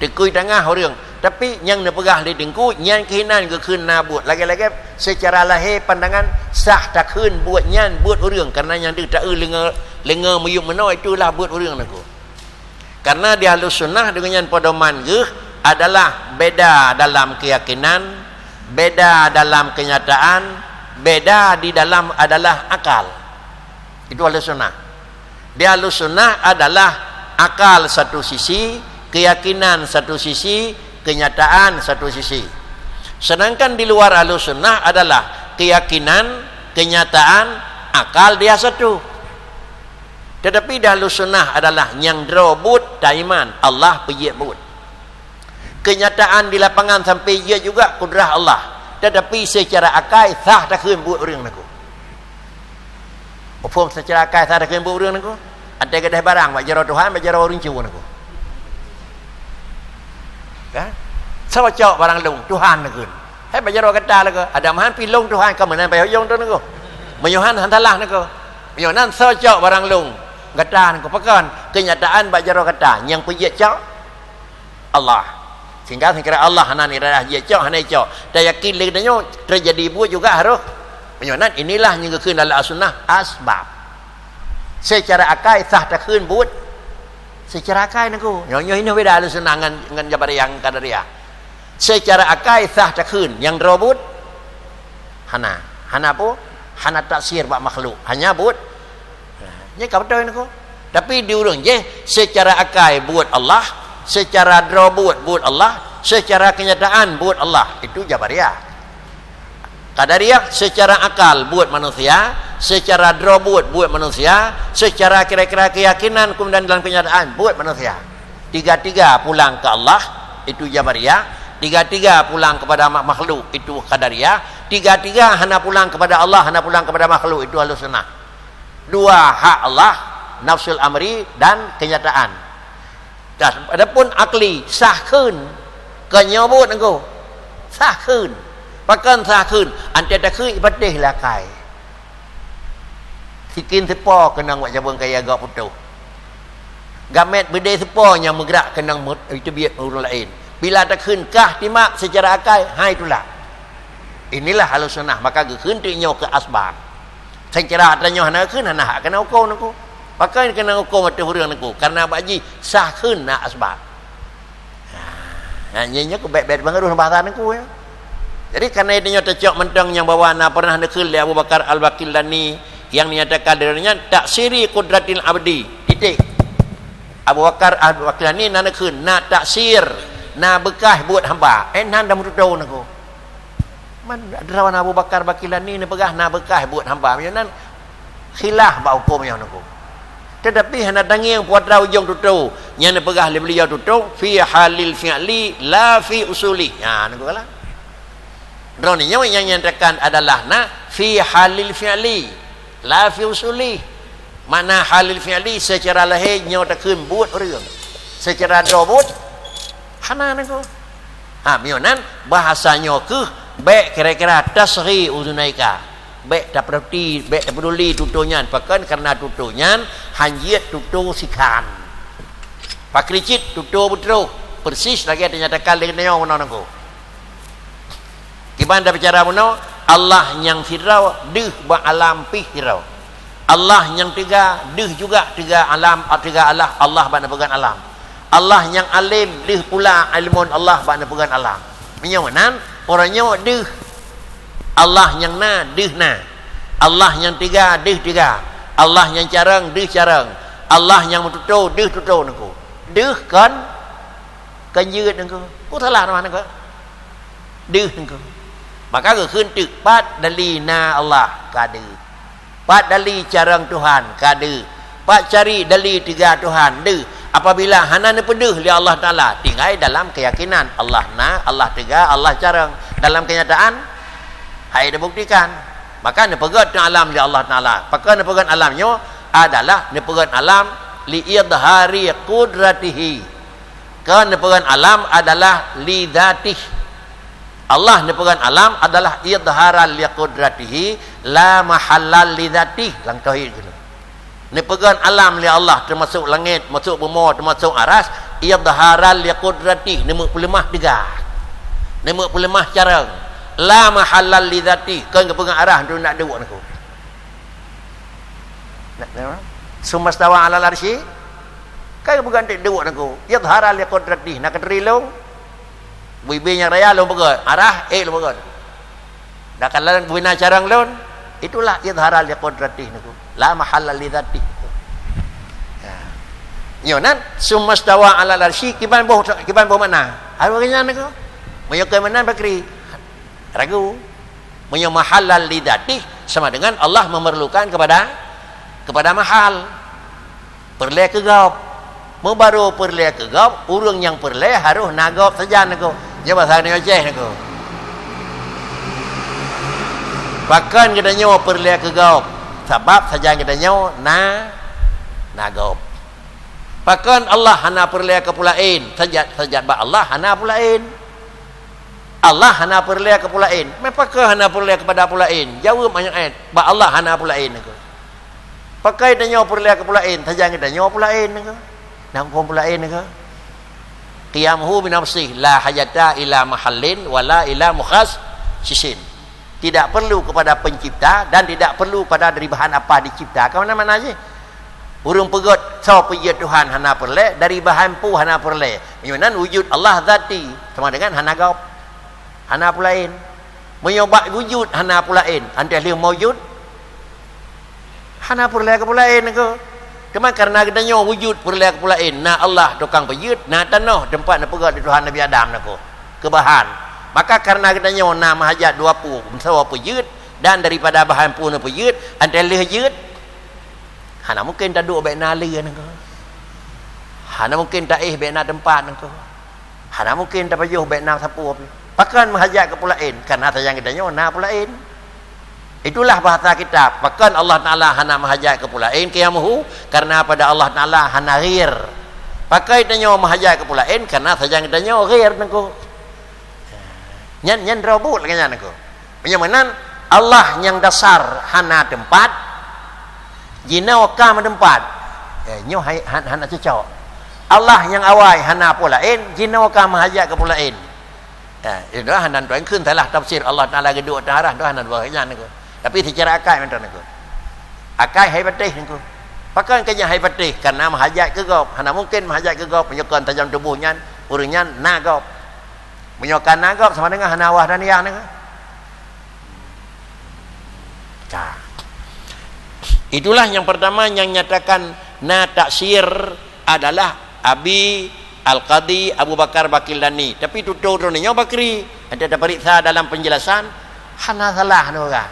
Dekui tengah orang. Tapi yang nak pegah di dengku nyan kehinan ke keun nabut. Lagi-lagi secara lahir pandangan sah tak keun buat nyan buat orang karena yang dia tak lenga meyuk meno itulah buat orang ni ko. Karena di Ahlus Sunnah dengan yang pedoman ke adalah beda dalam keyakinan, beda dalam kenyataan, beda di dalam adalah akal. Itu Ahlus Sunnah. Di Ahlus Sunnah adalah akal satu sisi, keyakinan satu sisi, kenyataan satu sisi. Sedangkan di luar Ahlus Sunnah adalah keyakinan, kenyataan, akal dia satu. Tetapi di Ahlus Sunnah adalah yang drobut taiman Allah pejik but. Kenyataan di lapangan sampai ia juga kudrah Allah. Tetapi secara akal sah tak keun buat orang aku. Opom secara akal sah tak keun buat orang aku. Ada kedah barang bajaro Tuhan, bajaro orang cium aku. Kan? Sawa cok barang long Tuhan nak keun. Hai bajaro kata lah ke. Ada mahan pi long Tuhan ka menan pai hoyong tu aku. Menyuhan hantalah aku. Menyuhan sawa cok barang long. Kata aku pakan kenyataan bajaro kata yang pejik cok Allah. Sehingga Allah hanan iradah dia cok hanai cok. Dan yakin legnyo terjadi buat juga harus. Menyuhan inilah yang keun dalam sunnah asbab. Secara akal sah tak keun buat. Secara akal aku. Nyo ini beda Ahlus Sunnah dengan Jabariyah Qadariyah. Secara akal sah tak keun yang robut hana. Hana apa? Hana taksir bak makhluk. Hanya buat ni kau betul aku. Tapi diurung je secara akal buat Allah, secara drobut buat Allah, secara kenyataan buat Allah. Itu Jabariyah. Qadariyah secara akal buat manusia, secara drobut buat manusia, secara kira-kira keyakinan kemudian dalam kenyataan buat manusia. Tiga-tiga pulang ke Allah, itu Jabariyah. Tiga-tiga pulang kepada makhluk, itu Qadariyah. Tiga-tiga hana pulang kepada Allah, hana pulang kepada makhluk, itu Ahlus Sunnah. Dua hak Allah, nafsul amri dan kenyataan. Dan adapun akli sah keun kenyabut engkau. Sah keun. Pakan sah keun ante tak keun ibadah lakai. Sikin sepo kenang buat jabang kaya agak putuh. Gamet bede sepo yang bergerak kenang itu biar orang lain. Bila tak keun kah timak secara akal, hai itulah. Inilah Ahlus Sunnah, maka keun tu nyo ke asbab. Secara tanya hana keun hana kena ukur aku. Pakai kena ukur mata hurang aku. Karena baji sah keun nak asbab. Nah, nyanyi aku baik-baik banget bahasan aku ya. Jadi karena dia tercok mentang yang bawa na pernah nakil Abu Bakar Al-Baqillani yang dinyatakan darinya taksiri qudratil abdi. Titik. Abu Bakar Al-Baqillani nak nakil nak taksir, nak bekah buat hamba. Nan dah mutu aku. Man rawan Abu Bakar Baqillani ni pegah nak bekah buat hamba macam khilaf ba hukum yang aku. Tetapi hendak tangi yang puat rau ujung tutu yang nak pegah beliau tutu fi halil fi'li la fi usuli. Ha nak kala. Drone yang nyatakan adalah na fi halil fi'li la fi usuli. Mana halil fi'li secara lahir nyo tak keun buat orang. Secara drobut hana nak. Ha mionan bahasanya ke baik kira-kira tasri uzunaika baik tak peduli tutunyan pakan karena tutunyan hanjit tutu sikan pakricit tutu betul persis lagi dinyatakan dengan menonangku gimana bicara menong Allah yang firau deh ba alam pi firau Allah yang tiga deh juga tiga alam tiga Allah ba pegang alam Allah yang alim deh pula ilmun Allah ba pegang alam menyawanan orangnya deh Allah yang na deh na Allah yang tiga deh tiga Allah yang carang deh carang Allah yang tutu deh tutu nengku deh kan yeut nengku ku salah mana nengku deh nengku maka ke keunตึก pat dali na Allah kade pat dali carang Tuhan kade pat cari dali tiga Tuhan deh. Apabila hana nepedeh li Allah Taala tinggal dalam keyakinan Allah na Allah tiga Allah carang dalam kenyataan hai dibuktikan maka nepegat alam li Allah Taala maka nepegat alamnya adalah nepegat alam li idhari qudratihi kan nepegat alam adalah li dzatih Allah nepegat alam adalah idharal li qudratihi la mahallal li dzatih lang tauhid gitu Ni pegan alam li Allah, termasuk langit, termasuk bumi, termasuk aras, ia dhaharal li qudrati, nemu pelemah degah. Nemu pelemah cara. La mahallal li dzati, kan ke pegang arah tu nak dewak aku. Nak sumastawa ala arsy, kan ke pegang dewak aku. Ia dhaharal li qudrati, nak kerilong. Bibirnya raya long pegang, arah long pegang. Dak kalan bina carang lon, itulah idharal li qudrati niku. La mahalla li dzati. Ya. Yo nan sumastawa ala arsy kiban boh mana? Arwahnya niku. Moyo ke mana bakri? Ragu. Moyo mahalla li dzati sama dengan Allah memerlukan kepada mahal. Perle ke gaup. Mau baru perle ke gaup, urang yang perle harus nagop saja niku. Ya bahasa ni Aceh niku. Bahkan kita nyawa perle ke gaup. Sebab saja kita nyawa na gaup. Bahkan Allah hana perle ke pulain. Sajat ba Allah hana pulain. Allah hana perle ke pulain. Mapakah hana perle kepada pulain? Jawab banyak ayat. Ba Allah hana pulain niku. Pakai kita nyawa perle ke pulain. Saja kita nyawa pulain niku. Nang pulain niku. Qiyamuhu bi nafsihi la hajata ila mahallin wala ila mukhas sisin. Tidak perlu kepada pencipta dan tidak perlu pada dari bahan apa dicipta. Ke mana-mana aja. Urung pegot so pejat Tuhan hana perle, dari bahan pu hana perle. Menyunan wujud Allah zati sama dengan hana gaup. Hana pulain. Menyobak wujud hana pulain. Anta liu mawujud hana perle ke pulain ke. Cuma karena kita nyawa wujud perle ke pulain. Na Allah tukang pejut, na tanah tempat na pegot di Tuhan Nabi Adam nako. Kebahan. Maka karena kita nyawa nama hajat dua pu sawa pejut dan daripada bahan pu na pejut ante leh jut hana mungkin tak duk baik nali nako hana mungkin tak baik na tempat nako hana mungkin tak pajuh baik na sapu pakan mahajat ke pulain karena sayang kita nyawa na pulain. Itulah bahasa kitab. Pakan Allah Taala hana mahajat ke pulain qiyamuhu karena pada Allah Taala hana ghir. Pakai kita nyawa mahajat ke pulain karena sayang kita nyawa ghir nako. Nyan robot lagi nyan aku. Menyamanan Allah yang dasar hana tempat, jina wakam tempat. Nyo hana cocok. Allah yang awal hana pulain, jina wakam mahajat ke pulain. Itu hanan tuan kun telah tafsir Allah Taala geduk darah tu hanan buat nyan aku. Tapi secara akal macam aku. Akal hai patih aku. Pakai kerja hai patih karena mahajat ke gaup. Hana mungkin mahajat ke gaup menyokon tajam tubuh nyan, urang nyan na gaup. Menyokan nagap sama dengan hanawah dan yang ni. Itulah yang pertama yang nyatakan na taksir adalah Abi Al-Qadi Abu Bakar Bakildani. Tapi tutur-tuturnya Bakri. Ada periksa dalam penjelasan hana salah ni orang.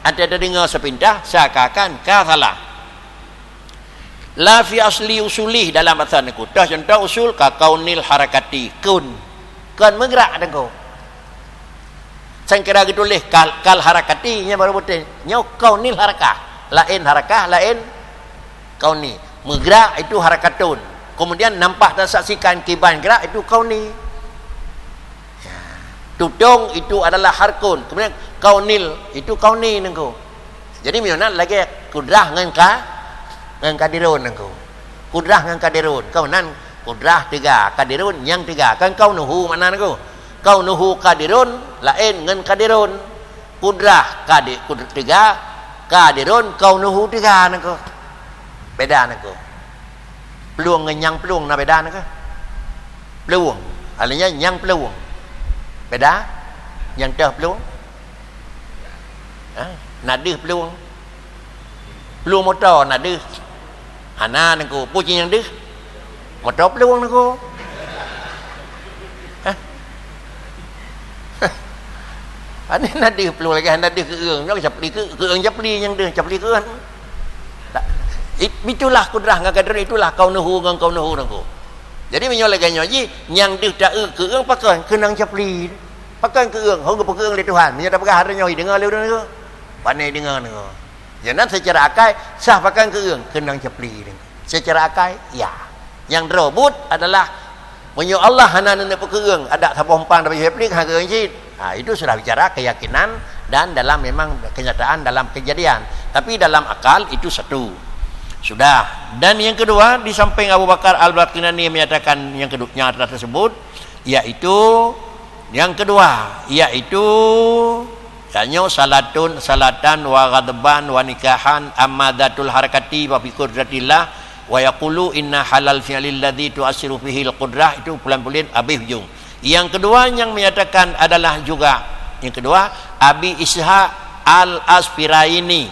Ada dengar sepindah seakan ka salah. La fi asli usulih dalam bahasa ni. Dah contoh usul ka kaunil harakati kun. Kan menggerak dengko. Saya kira ditulis kal harakati nya baru betul. Nya kaunil harakah. Lain harakah, lain kauni. Menggerak itu harakatun. Kemudian nampak dan saksikan kiban gerak itu kauni. Tudung itu adalah harkun. Kemudian kaunil itu kauni dengko. Jadi mana lagi kudrah ngan kadirun dengko. Kudrah ngan kadirun. Kaunan kudrah tiga, kadirun yang tiga. Kan kau nuhu mana aku? Kau nuhu kadirun, lain ngan kadirun. Kudrah tiga, kadirun kau nuhu tiga aku. Beda aku. Peluang yang peluang na beda aku. Peluang, artinya yang peluang. Beda, yang dah peluang. Nadih peluang. Peluang motor nadih. Hana aku, puji yang dih. Motor peluang aku. Ani nadih peluang lagi nadih keung. Nak capli keung capli yang deh capli keung. Itulah kudrah dengan kadar itulah kau nuhu dengan kau nuhu aku. Jadi menyolehkan nyoji yang deh tak keung pakai kenang capli. Pakai keung, hong keung oleh Tuhan. Menyata pakai hari nyoji dengar leu dengar. Pandai dengar dengar. Jangan secara akal sah pakai keung kenang capli. Secara akal ya. Yang robot adalah menyo Allah hana nak pekeung ada sapompang dapat replik harga injit. Itu sudah bicara keyakinan dan dalam memang kenyataan dalam kejadian. Tapi dalam akal itu satu. Sudah. Dan yang kedua, di samping Abu Bakar Al-Baqilani menyatakan yang kedua yang tersebut, yaitu yang kedua, yaitu tanya salatan wa ghadban wa nikahan amadatul harakati wa fi qudratillah wa yaqulu inna halal fi'lil ladzi tu'assiru fihi al-qudrah, itu pelan-pelan habis hujung. Yang kedua yang menyatakan adalah juga yang kedua Abi Ishaq Al-Aspiraini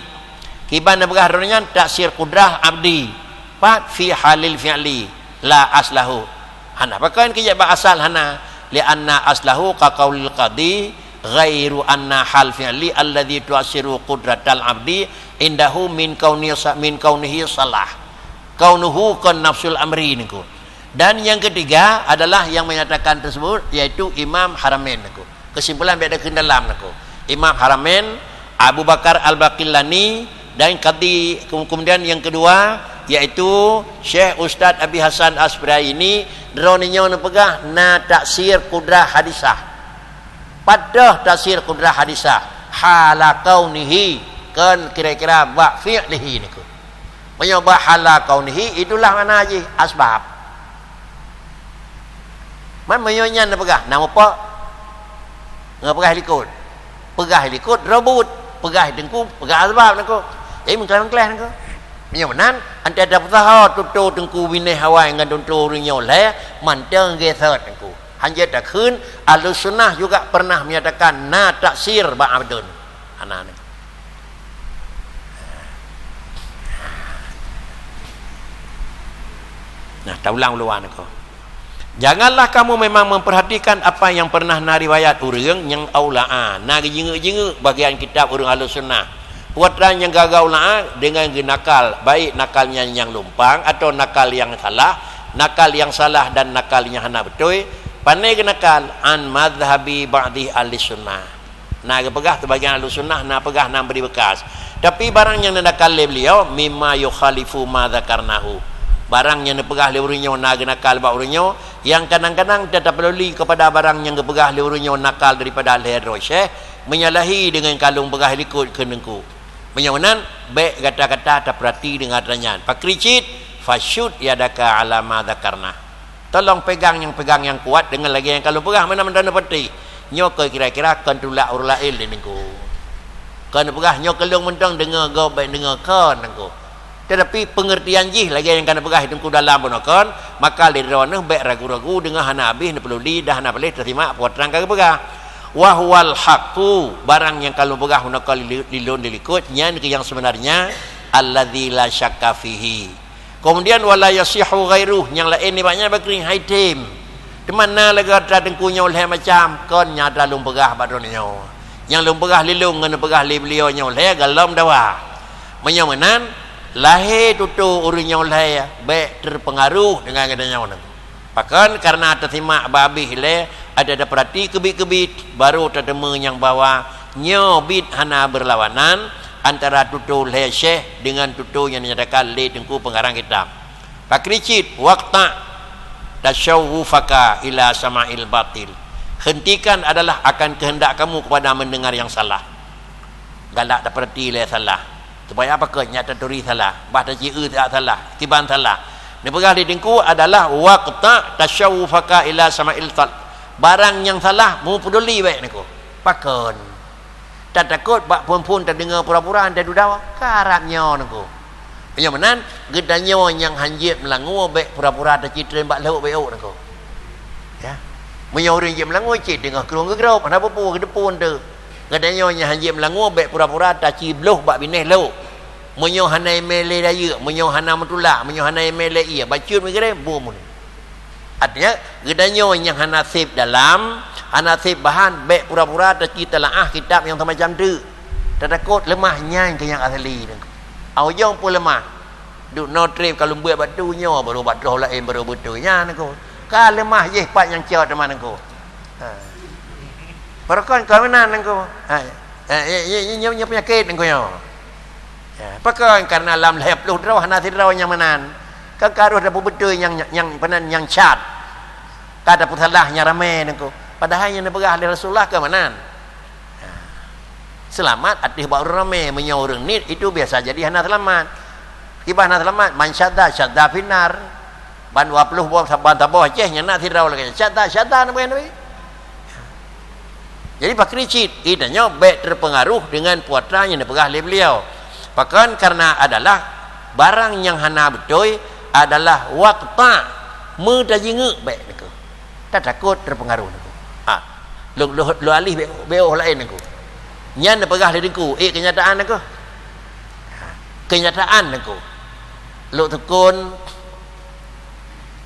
kiban begah ronya taksir qudrah abdi fa fi halil fi'li la aslahu hana pakan kijak ba asal hana li anna aslahu ka qaulil qadi ghairu anna hal fi'li alladhi tu'assiru qudratal abdi indahu min kaunihi salah kaunuhu kan nafsul amri niku. Dan yang ketiga adalah yang menyatakan tersebut yaitu Imam Haramain niku. Kesimpulan beda ke dalam niku. Imam Haramain, Abu Bakar Al-Baqilani, dan kemudian yang kedua yaitu Syekh Ustaz Abi Hasan Aspiraini droninya nepegah na taksir qudrah hadisah. Pada taksir qudrah hadisah hala kaunihi kan kira-kira ba fi'lihi niku. Menyoba hala kaunihi itulah mana aja asbab. Man menyonya nepegah nama apa? Ngapegah likut. Pegah likut rebut, pegah dengku, pegah asbab niku. Jadi mengkelas niku. Menyonan ante ada putaha tutu dengku wineh hawai ngan tutu rinyo le manteng gesot niku. Hanya tak kun Ahlus Sunnah juga pernah menyatakan na taksir ba'abdun anak. Nah, taulang luan ko. Janganlah kamu memang memperhatikan apa yang pernah na riwayat urang yang aulaa na jengu-jengu bagian kitab urang Ahlus Sunnah. Puatran yang gagal dengan nakal, baik nakalnya yang lumpang atau nakal yang salah dan nakalnya hana betul. Pandai kenakal an madhabi ba'di ahli sunnah. Nah pegah sebagian ahli sunnah nah pegah nak beri bekas. Tapi barang yang nakal beliau mimma yukhalifu ma dzakarnahu. Barang yang pegah leurinyo nak nakal baurinyo yang kadang-kadang tetap peduli kepada barang yang pegah leurinyo nakal daripada al-Syekh menyalahi dengan kalung pegah likut ke nengku. Menyawanan baik kata-kata tak perhati dengan adanya. Pakricit fasyud yadaka ala ma dzakarna. Tolong pegang yang kuat dengan lagi yang kalau pegang mana-mana peti. Nyok kira-kira kan tulak urlail nengku. Kan pegah nyok kelung mentang dengar go baik dengar kan nengku. Tetapi pengertian jih lagi yang kan pegah nengku dalam bonokan, maka lidrawana baik ragu-ragu dengan hana habis perlu li dah hana boleh terima buat terang kagak pegah. Wa huwal haqqu barang yang kalau pegah hunakal lilun dilikut yang sebenarnya alladzi la syakka fihi. Kemudian wala yasihu ghairuh yang lain ni banyak bakring haitim. Di mana lagi ada dengkunya oleh macam kon nyata lum pegah badonnya. Yang lum pegah lilung ngene pegah li beliau nya oleh galom dawa. Menyamanan lahir tutu urinya oleh baik terpengaruh dengan katanya orang. Bahkan karena tersimak babi le ada perhati kebit-kebit baru tertemu yang bawa nyobit hana berlawanan antara tutu le syekh dengan tutu yang dinyatakan le tengku pengarang kitab. Pakricit waqta tasyawufaka ila sama'il batil. Hentikan adalah akan kehendak kamu kepada mendengar yang salah. Galak dapat le salah. Supaya apa ke nyata turi salah, bah ta ciu tak salah, tiban salah. Ni pegah di tengku adalah waqta tasyawufaka ila sama'il batil. Barang yang salah mu peduli baik niku. Pakon tak takut bak pun tak dengar pura-pura anda dudawa karapnya nengko. Penyamanan gedanya yang hanjit melangu baik pura-pura tak citra bak lauk baik nengko. Ya. Menyori je melangu cit dengar kerung gerau mana apa ke depan tu. Gedanya yang hanjit melangu baik pura-pura tak cibloh bak bineh lauk. Menyo hanai mele daya, menyo hana metulak, menyo hanai mele ia bacut megere bum. Artinya gedanya yang hana sip dalam anasib bahan baik pura-pura tak kita lah kitab yang macam tu. Tak takut lemahnya ke yang asli tu. Aujong pun lemah. Duk no trip kalau buat batunya baru batu lain baru betunya nengko. Ka lemah je pat yang ciot teman nengko. Ha. Perkon kau mana nengko? Ha. Nya penyakit nengko yo. Ya, perkon karena lam lahap lu draw anasib draw yang manan. Kakaruh ada betul yang penan yang cat. Kada pun salahnya ramai nengko. Padahal yang dipegah oleh Rasulullah ke mana? Selamat arti baru ramai menyorong ni itu biasa jadi hana selamat. Kibah nak selamat man syadda finar. Ban 20 buah saban tabah Aceh nya nak tirau lagi. Syadda nak bukan. Jadi Pak Kricit idanya baik terpengaruh dengan puatranya yang pegah oleh beliau. Bahkan karena adalah barang yang hana betul adalah waqta mudajinge baik niku. Tak takut terpengaruh niku. Lu alih beoh lain niku. Nya nak pegah oleh niku. Kenyataan niku. Kenyataan niku. Lu tekun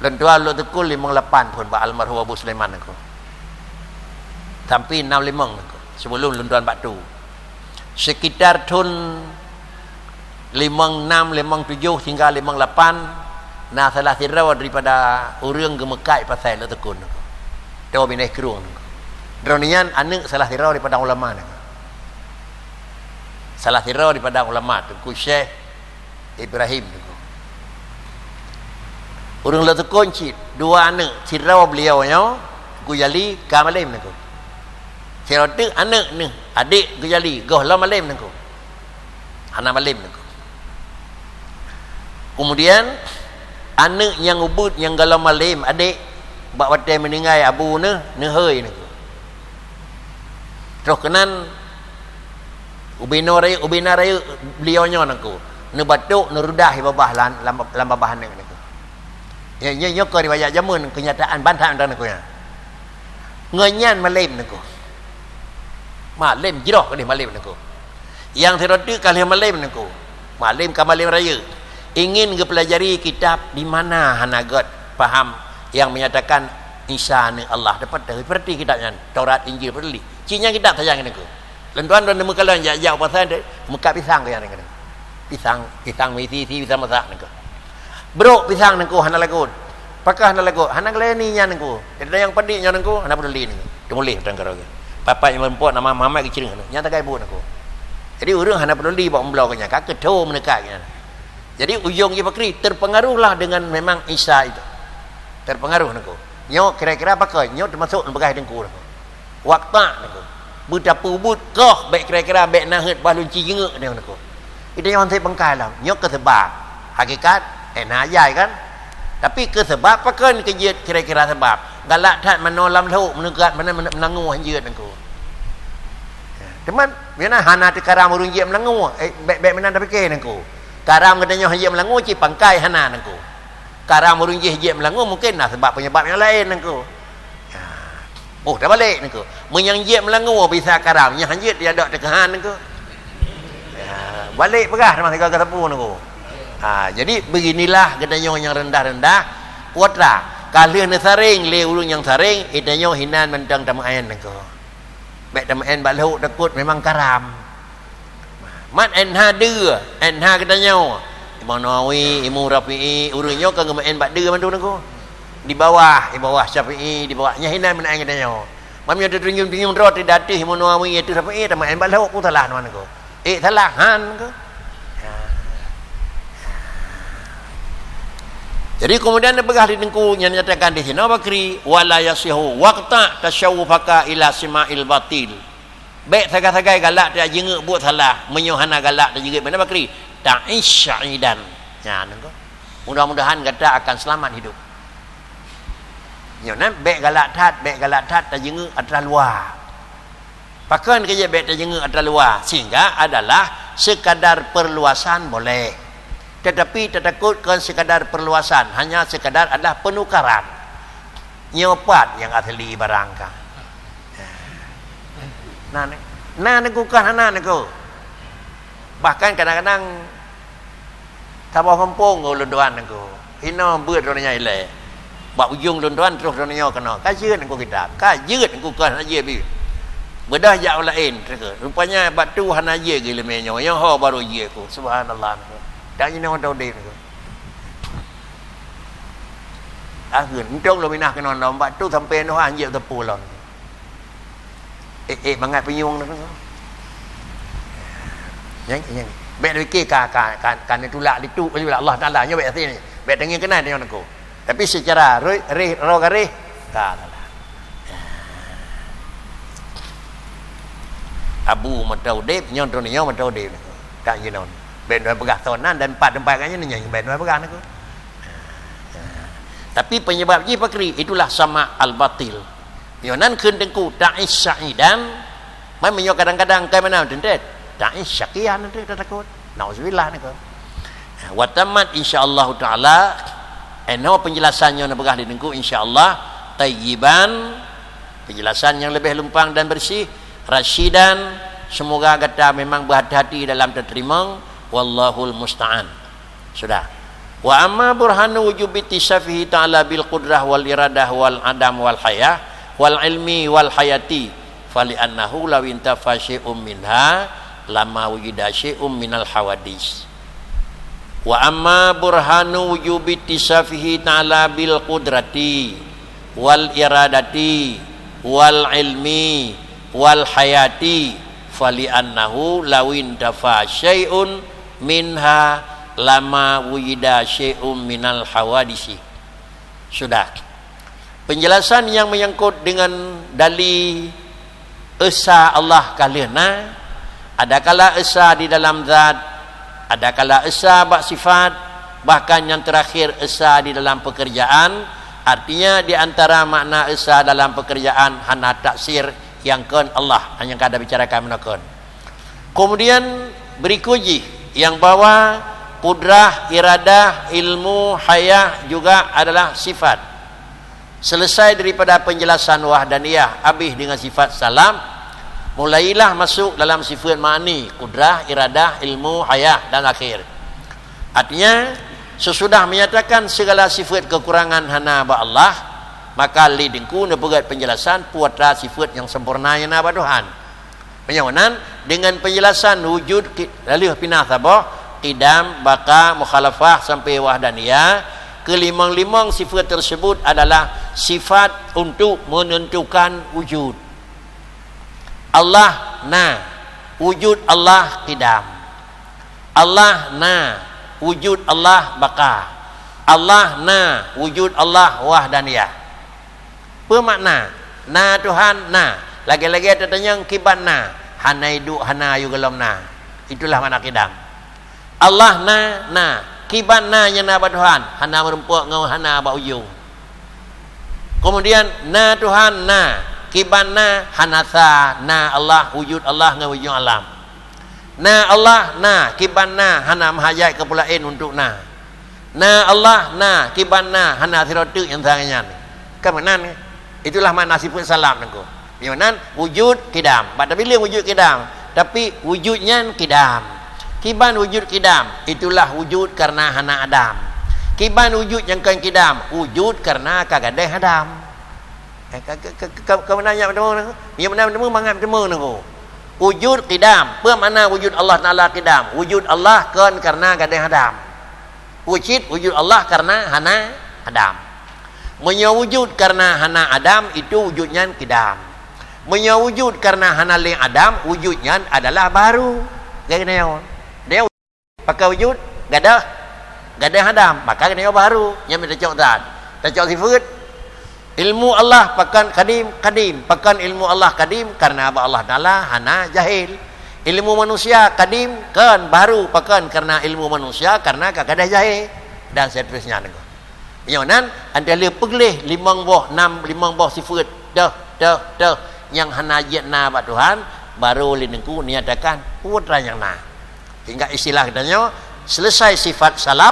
lentua lu tekun 58 pun Pak almarhum Abu Sulaiman niku. Sampai 65 niku. Sebelum lunduan batu. Sekitar tahun 56, 57 hingga 58 nah salah tirau daripada urang gemekai pasal lu tekun niku. Tahu bineh kerung niku. Dronian anak salah tirau daripada ulama niku. Salah tirau daripada ulama tu Syekh Ibrahim niku. Urang lu tekun cit dua anak tirau beliau nya Guyali Kamalim niku. Tirau tu anak ni adik Guyali goh la malim niku. Hana malim niku. Kemudian anak yang ubud yang galau malim adik bak watai meninggai abu ni hơi niku. Terus kenan ubina raya beliau nya niku. Ne batuk ne rudah babah lam babah niku. Nya ko riwayat jamun kenyataan bantah ndan niku ya. Ngenyan malim niku. Malim jiroh kali malim niku. Yang teradu kali malim niku. Malim ka malim raya. Ingin mempelajari kitab di mana hanagat faham yang menyatakan Isa ni Allah dapat seperti kitabnya Taurat Injil peduli. Cinya kitab sayang niku. Lentuan dan nemu kalian jauh pasal muka pisang ke yang niku. Pisang misi pisang masak niku. Bro pisang niku hana lagu. Pakah hana lagu. Hana geleni nya niku. Ada yang pedih nya niku hana peduli niku. Temulih tangkar ke. Papa yang mempuat nama Muhammad kecil niku. Nya tagai bu niku. Jadi urang hana peduli bak memblau nya. Kak kedo menekaknya. Jadi ujung Ibu Bakri terpengaruhlah dengan memang Isa itu. Terpengaruh niku. Nyo kira-kira apa ke? Nyo termasuk begai dengku niku. Wakta niku. Butapu but koh baik kira-kira baik nahet balun cingeng niku. Itu yang saya bengkai lah. Nyo kesebab. Hakikat ayai kan. Tapi kesebab apa kan kira-kira sebab. Galak tak menolam tahu menegat mana menangu hanjut niku. Teman, mana hana tekaram urung je melangu. Baik mana dah fikir niku. Karam katanya hajik melangu ci pangkai hana nengku. Karam urung je hajik melangu mungkin nah sebab penyebab yang lain nengku. Oh dah balik nengku. Menyang je melangu bisa karam nya hajik dia dak tekahan nengku. Balik pegah sama tiga ketepu nengku. Jadi beginilah katanya yang rendah-rendah kuatra. Kalau ne saring le urung yang saring itanya hinan mentang tamaen nengku. Baik tamaen balau takut memang karam. Mat enha dua, enha katanya Imam Nawawi, Imam Rafi'i, urangnya kan gemain bak dua mantu niku. Di bawah Syafi'i, di bawahnya hinan menaik katanya. Mamnya tu tunjung rot datih Imam Nawawi itu Rafi'i tamain bak lauk salah nuan niku. Salah han niku. Jadi kemudian dia pegah di niku yang nyatakan di sini Bakri wala yasihu waqta tasyawufaka ila sima'il batil. Baik sagai-sagai galak dia jenguk buat salah menyohana galak dia jenguk mana Bakri ta'ish sya'idan ya nengko mudah-mudahan kata akan selamat hidup nyonan baik galak tat dia jenguk adalah luar pakan kerja baik dia jenguk adalah luar sehingga adalah sekadar perluasan boleh tetapi tertakutkan sekadar perluasan hanya sekadar adalah penukaran nyopat yang asli barangkah Nah niku kan anak niku. Bahkan kadang-kadang tabah kampung lunduan niku. Hina beut doranya ile. Bak ujung lunduan terus doranya kena. Kajeut niku kitab. Kajeut niku kan aje bi. Bedah jak lain terus. Rupanya batu hana aje gile menyo. Yang ho baru je ku. Subhanallah. Tak ini orang tahu dia niku. Akhir untuk lu minah kena nombak tu sampai noh anjek tepu lah. Mangat penyung tu. Yang baik fikir kan tulak ditu Allah Taala nya baik sini. Baik dengan kenal dia aku. Tapi secara roh tak lah. Abu matau dep nyon tu nyon matau dep. Tak jenon. ben dua pegah tonan dan 4 tempatnya nya ben dua pegah aku. Tapi penyebab ji pakri itulah sama al-batil. Yonan keun dengku ta'is sa'idan, mai menyo kadang-kadang kai mana tentet. Ta'is syakian nanti takut. Nauzubillah niku. Wa tamat insyaallah taala eno penjelasannya na begah di dengku insyaallah tayyiban, penjelasan yang lebih lempang dan bersih, rasyidan, semoga kita memang berhati-hati dalam terterima, wallahul musta'an. Sudah. Wa amma burhanu wujubi tisafihi ta'ala bil qudrah wal iradah wal adam wal hayah wal ilmi wal hayati fali annahu law intafa syai'um minha lama wujida syai'um minal hawadis. Wa amma burhanu wujubi tisafihi ta'ala bil qudrati wal iradati wal ilmi wal hayati fali annahu lawin dafa syai'un minha lama wujida syai'un minal hawadisi. Sudah. Penjelasan yang menyangkut dengan dalil esa Allah kalihna, adakala esa di dalam zat, adakala esa bak sifat, bahkan yang terakhir esa di dalam pekerjaan. Artinya di antara makna esa dalam pekerjaan hana taksir yang kan Allah hanya kada bicarakan menakan. Kemudian berikuji yang bawa kudrah, iradah, ilmu, hayah juga adalah sifat. Selesai daripada penjelasan wahdaniyah habis dengan sifat salam, mulailah masuk dalam sifat ma'ani, kudrah, iradah, ilmu, hayah dan akhir. Artinya sesudah menyatakan segala sifat kekurangan hana ba Allah, maka lidingku nepegat penjelasan puatra sifat yang sempurna yang ba Tuhan. Penyawanan dengan penjelasan wujud lalu pinah sabah qidam, baka, mukhalafah sampai wahdaniyah. Kelimang-limang sifat tersebut adalah sifat untuk menentukan wujud. Allah na, wujud Allah qidam. Allah na, wujud Allah baka. Allah na, wujud Allah wahdaniyah. Apa makna? Na Tuhan na. Lagi-lagi ada tanya kiban na. Hana hidup, hana yugalam na. Itulah makna qidam. Allah na kiban na yang na ba Tuhan hana merempuk ngau hana ba ujung. Kemudian na Tuhan na kiban na hanatha na Allah wujud Allah ngau ujung alam. Na Allah na kiban na hana mahajat kepulain untuk na Allah na kiban na hana siratu yang sanganyan. Kemanan itulah makna sifat salam nangko. Yang wujud kidam. Pada bila wujud kidam, tapi wujudnya kidam. Kiban wujud kidam, itulah wujud karena hana adam. Kiban wujud yang kan kidam, wujud karena kagadai adam. Kau menanya bertemu nak? Yang mana bertemu mangat bertemu nak? Wujud kidam, apa makna wujud Allah Taala kidam? Wujud Allah kan karena gadai adam. Wujud Allah karena hana adam. Menyawujud karena hana adam itu wujudnya kidam. Menyawujud karena hana ling adam, wujudnya adalah baru. Gaya dia pakai wujud gadah hadam, maka kena baru yang kita cok zat, kita cok sifat. Ilmu Allah pakan kadim, pakan ilmu Allah kadim karena Allah Taala hana jahil. Ilmu manusia kadim kan baru pakan karena ilmu manusia karena kagada jahil dan seterusnya nego. Yang nan antara pegelih 5 buah sifat dah yang hana jatna ba Tuhan baru linengku niatakan putra yang na. Hingga istilah katanya selesai sifat salab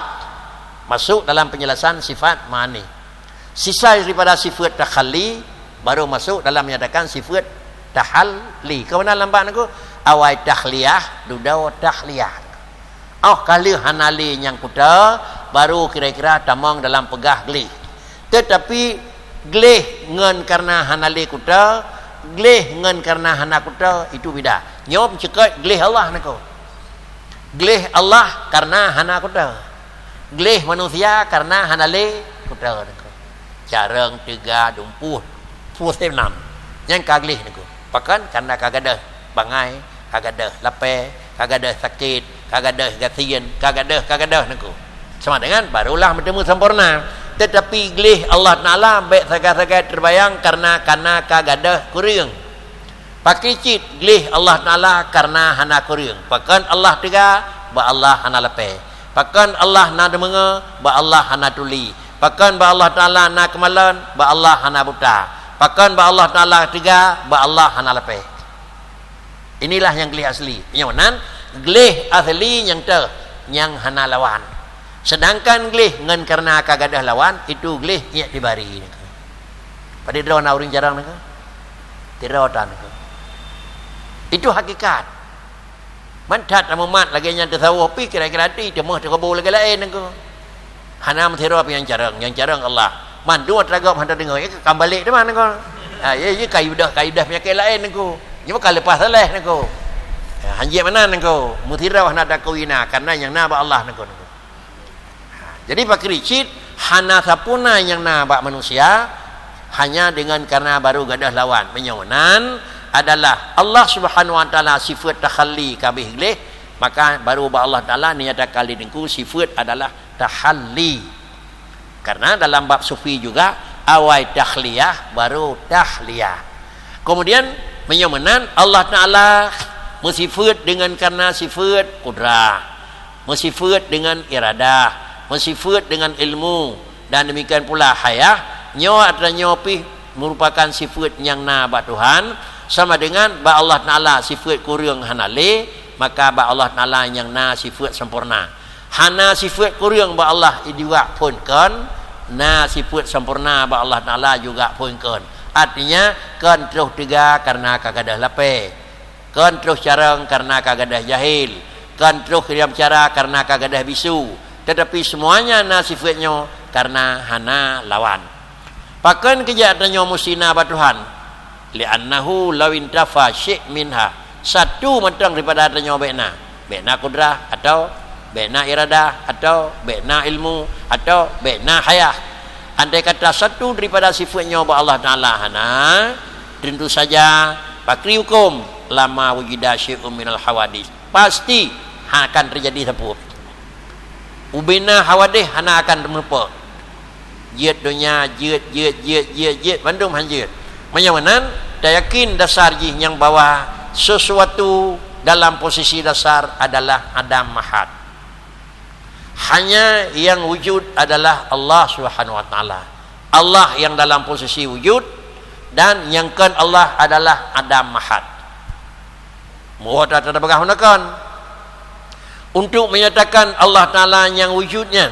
masuk dalam penjelasan sifat ma'ani. Sisa daripada sifat takhalli baru masuk dalam menyatakan sifat tahalli. Kemana lambat aku? Awai tahliyah, dudaw tahliyah. Kali hanali yang kuda baru kira-kira tamang dalam pegah gelih. Tetapi gelih ngen karena hanali kuda, gelih ngen karena hana kuda itu beda. Nyom cekat gelih Allah nako. Gelih Allah karena hana kuda. Gelih manusia karena hana le kuda. Carang 3 20 46. Yang kagelih niku. Pakan karena kagada bangai, kagada lapar, kagada sakit, kagada gasian, kagada niku. Sama dengan barulah bertemu sempurna. Tetapi gelih Allah Taala baik sagat-sagat terbayang karena kagada kurang. Pakai cit gelih Allah Taala karena hana kurang. Pakan Allah tiga ba Allah hana lepe. Pakan Allah na demenga, ba Allah hana tuli. Pakan ba Allah Taala na kemalan, ba Allah hana buta. Pakan ba Allah Taala tiga, ba Allah hana lepe. Inilah yang gelih asli. Yang nan gelih asli yang ter yang hana lawan. Sedangkan gelih ngan karena kagadah lawan itu gelih i'tibari. Pada draw na uring jarang naka. Tidak tan naka. Itu hakikat. Mantat amumat lagi yang tasawuf pi kira-kira ti demah terkabul lagi lain naka. Hana mentira yang jarang Allah. Man dua teragap hantar dengar ya kembali deman naka. Ya kaidah penyakit lain naka. Nyawa kali lepas salah nako. Hanjit mana nako? Mutirah nak ada kawina karena yang naba Allah nako. Jadi pakri cit hana sapuna yang naba manusia hanya dengan karena baru gadah lawan penyawanan adalah Allah Subhanahu wa taala sifat takhalli kabih leh, maka baru ba Allah taala niata kali dengku sifat adalah tahalli. Karena dalam bab sufi juga awai takhliyah baru tahliyah. Kemudian menyamanan Allah Ta'ala bersifat dengan karena sifat kudrah, bersifat dengan iradah, bersifat dengan ilmu, dan demikian pula hayah nyawa atau nyopi merupakan sifat yang naba Tuhan sama dengan ba Allah Ta'ala sifat kurang hanale, maka ba Allah Ta'ala yang na sifat sempurna. Hana sifat kurang ba Allah juga pun kan, na sifat sempurna ba Allah Ta'ala juga pun kan. Artinya kan terus tiga karena kagadah lape, kan terus carang karena kagadah jahil, kan terus kiam cara karena kagadah bisu. Tetapi semuanya nasifatnya karena hana lawan. Pakan kejahatannya musina ba Tuhan. Li'annahu lawin tafa syek minha. Satu matang daripada adanya bena kudrah atau bena iradah atau bena ilmu atau bena hayah. Andai kata satu daripada sifatnya Allah Ta'ala hana, tentu saja pakri hukum lama wujida syai'un minal hawadis, pasti akan terjadi sepuluh ubina hawadih hana akan merupa jid dunia jid bandung hanjid menyawanan dayakin dasar jih yang bawa sesuatu dalam posisi dasar adalah adam mahad. Hanya yang wujud adalah Allah Subhanahu wa taala. Allah yang dalam posisi wujud, dan yang kan Allah adalah Adam Mahad. Muat ada bagaimanakan untuk menyatakan Allah Taala yang wujudnya,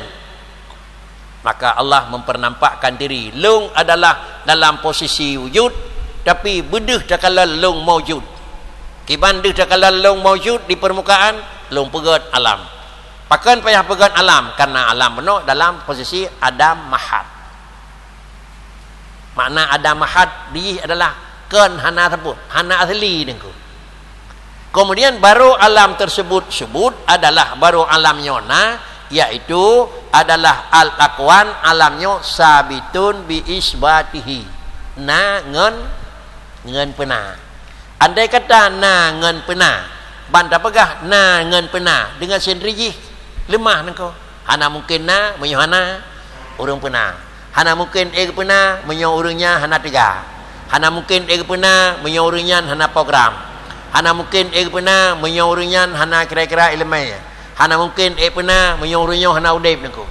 maka Allah mempernampakkan diri long adalah dalam posisi wujud, tapi bedeh takala long maujud. Kiban deh takala long maujud di permukaan long pegat alam. Pakan payah pegang alam karena alam penuh dalam posisi Adam Mahad. Makna Adam Mahad di adalah kan hana tersebut, hana asli dengku. Kemudian baru alam tersebut sebut adalah baru alam nyona, yaitu adalah al-aqwan alamnya sabitun bi isbatihi. Na ngen pena. Andai kata na ngen pena, banda pegah na ngen pena dengan sendiri lemah nengko. Hana mungkin na menyohana urang pena. Hana mungkin pena menyo urangnya hana tiga. Hana mungkin pena menyo urangnya hana program. Hana mungkin pena menyo urangnya hana kira-kira ilmu. Hana mungkin pena menyo urangnya hana udip nengko.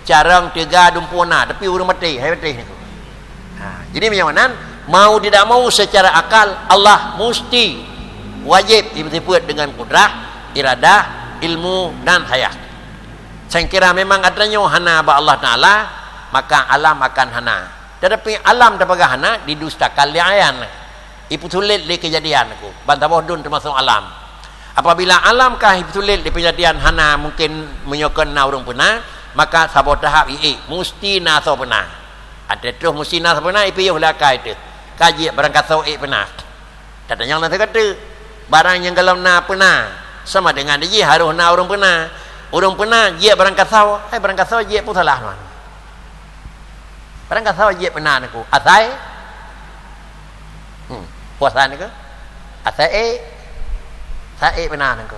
Carang tiga dumpuna tapi urang mati, hai mati nengko. Jadi menyohanan mau tidak mau secara akal Allah mesti wajib disebut dengan kudrah, iradah, ilmu dan hayat. Saya kira memang adanya hana ba Allah Ta'ala, maka alam akan hana. Tetapi alam dapat hana didustakan liayan. Ipu tulit di kejadian aku. Bantah bohdun termasuk alam. Apabila alam kah ipu tulit di kejadian hana mungkin menyokon na urung puna, maka sabot tahap mesti na so puna. Ada terus mesti na so puna ipu yuhlah kah itu. Kaji berangkat so puna. Katanya nanti kata barang yang kalau na puna sama dengan dia harus na urung puna. Urung puna dia berangkat so, berangkat so dia pun salah man. Berangkat so dia puna aku. Asai puasa ni ke? Asai saya puna aku.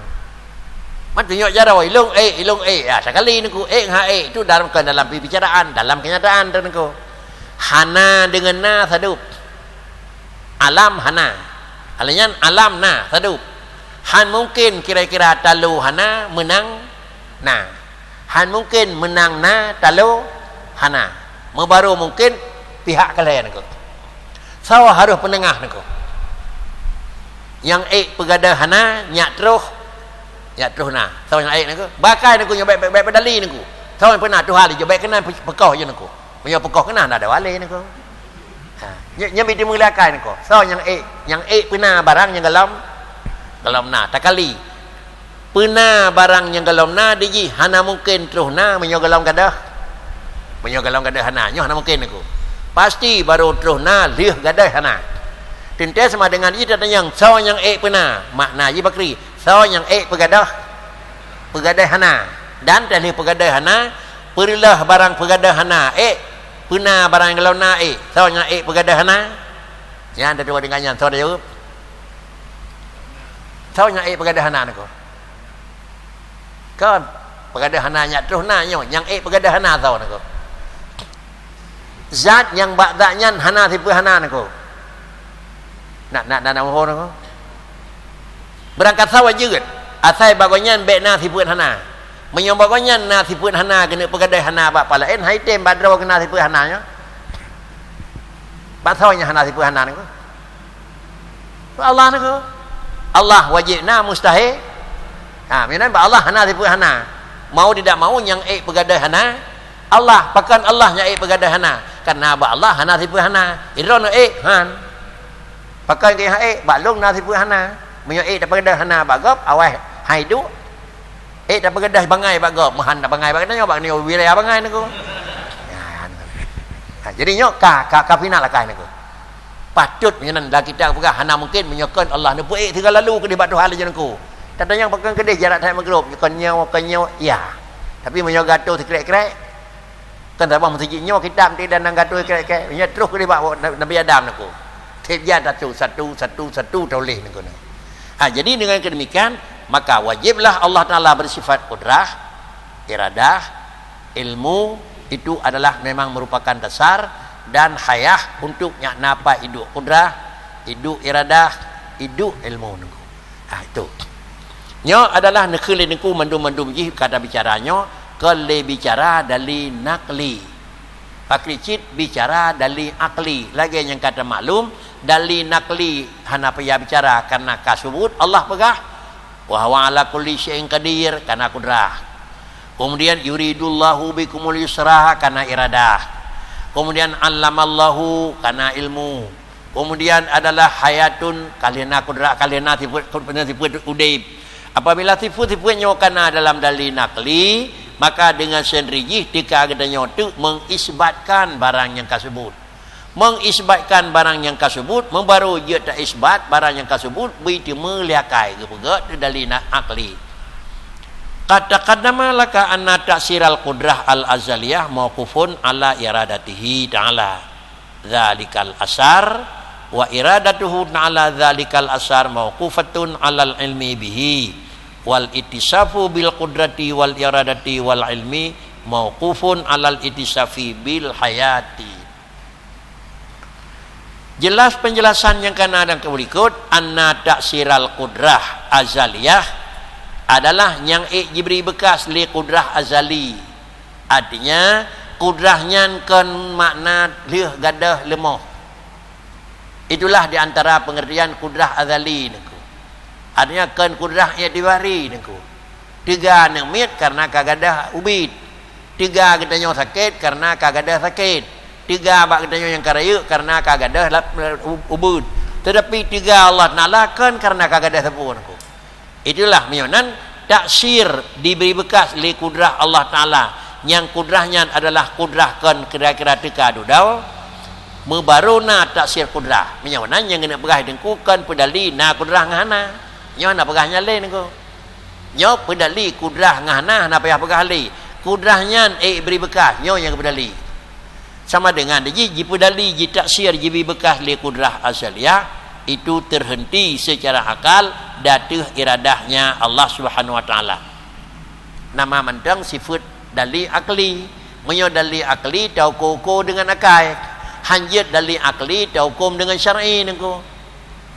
Man tunjuk cara ilung ya sekali niku itu dalam pembicaraan, dalam kenyataan niku. Hana dengan na sadup. Alam hana. Alanya alam na sadup. Han mungkin kira-kira talu hana menang na. Han mungkin menang na talu hana. Membaru mungkin pihak kalian ko. Sawa harus penengah ko. Yang pegada hana nyak terus na. Sawa yang nako. Bakai nako nyobek baik pedali nako. Sawa pernah tu hari jobek kena pekoh je nako. Menyo pekoh kena ada wale nako. Nya bi dimulakan nako. Sawa yang pernah barang yang galam na takali. Pernah barang yang galam na diji hana mungkin terus na menyo galam gadah. Menyo galam gadah hana nyo hana mungkin nako. Pasti baru terus na liah gadah hana. Tinta sama dengan itu yang saw yang pernah makna ji bakri saw yang pegadah hana dan tadi pegadah hana perilah barang pegadah hana pernah barang yang kalau na saw yang pegadah hana yang ada dua dengannya saw jawab saw yang pegadah hana nako kan pegadah hana nya terus na nyo yang pegadah hana saw nako zat yang ba'danya hana tipu hana nako nak mohon ko berangkat sawa jeut asai bagonyan be na siput hana menyong bagonyan na siput hana kena pegadai hana ba palaen hai tem badro kena siput hana nya ba sawanya hana siput hana ko Allah ko Allah wajib na mustahil minan ba Allah hana siput hana mau tidak mau yang pegadai hana Allah pakan Allah nya pegadai hana karena ba Allah hana siput hana iron han pakai ke balung na sipu hana menyo dapat gedah hana bagop awai haidu dapat gedah bangai bagop mahan bangai bagna nyo bag ni wilayah bangai niku jadi nyo ka final lah kai niku patut menyenan dah kita pegah hana mungkin menyokon Allah ni puik tiga lalu ke di batu hal je niku tadanya pakai kedeh jarak tak maghrib nyokon nyo ya tapi menyo gato tikrek-krek kan tak bang masjid nyo kitab tidak nang gato krek-krek menyo terus ke di bawah Nabi Adam niku tiap satu toleh ni guna. Jadi dengan demikian maka wajiblah Allah Taala bersifat qudrah, iradah, ilmu itu adalah memang merupakan dasar dan hayah untuk napa hidup qudrah, hidup iradah, hidup ilmu niku. Itu. Nyo adalah nekeli niku mandum-mandum ji kata bicaranya kele bicara dari nakli. Pakricit bicara dari akli. Lagi yang kata maklum dari nakli hana payah bicara karena kasubut Allah pegah wa huwa ala kulli syai'in qadir karena kudrah. Kemudian yuridullahu bikumul yusra karena iradah. Kemudian allamallahu karena ilmu. Kemudian adalah hayatun kalina kudrah kalina sifat udaib. Apabila sifat-sifatnya karena dalam dalil nakli maka dengan sendiri jika adanya itu mengisbatkan barang yang kasebut. Mengisbatkan barang yang kasebut membaru dia tak isbat barang yang kasebut begitu meliakai kepegat dari akli. Kata-kata laka anna ta'siral qudrah al-azaliyah mauqufun ala iradatihi ta'ala dzalikal asar wa iradatuhu ta'ala dzalikal asar mauqufatun alal ilmi bihi wal ittisafu bil qudrati wal iradati wal ilmi mauqufun alal ittisafi bil hayati. Jelas penjelasan yang kena dan berikut anna ta'siral qudrah azaliyah adalah yang diberi bekas li qudrah azali. Artinya qudrahnya kan makna lih gadah lemah. Itulah di antara pengertian qudrah azali niku. Artinya kan qudrahnya diwari niku. Tiga nemit karena kagadah ubid. Tiga katanya sakit karena kagadah sakit. Tiga bak katanya yang karaya karena kagadah ubud. Tetapi tiga Allah Taala kan karena kagadah sepun aku. Itulah menyonan taksir diberi bekas li kudrah Allah Taala yang kudrahnya adalah kudrah kan kira-kira tika dudau mebaruna taksir kudrah menyonan yang kena pegah dengku kan pedali na kudrah ngahana nyo na pegahnya le niku nyo pedali kudrah ngahana na payah pegah le kudrahnya beri bekas nyo yang pedali sama dengan ji pedali ji taksir ji bekas li kudrah asaliyah itu terhenti secara akal datuh iradahnya Allah Subhanahu wa taala. Nama mentang sifat dali akli, menyo dali akli tau koko dengan akal. Hanjit dali akli tau hukum dengan syar'i niku.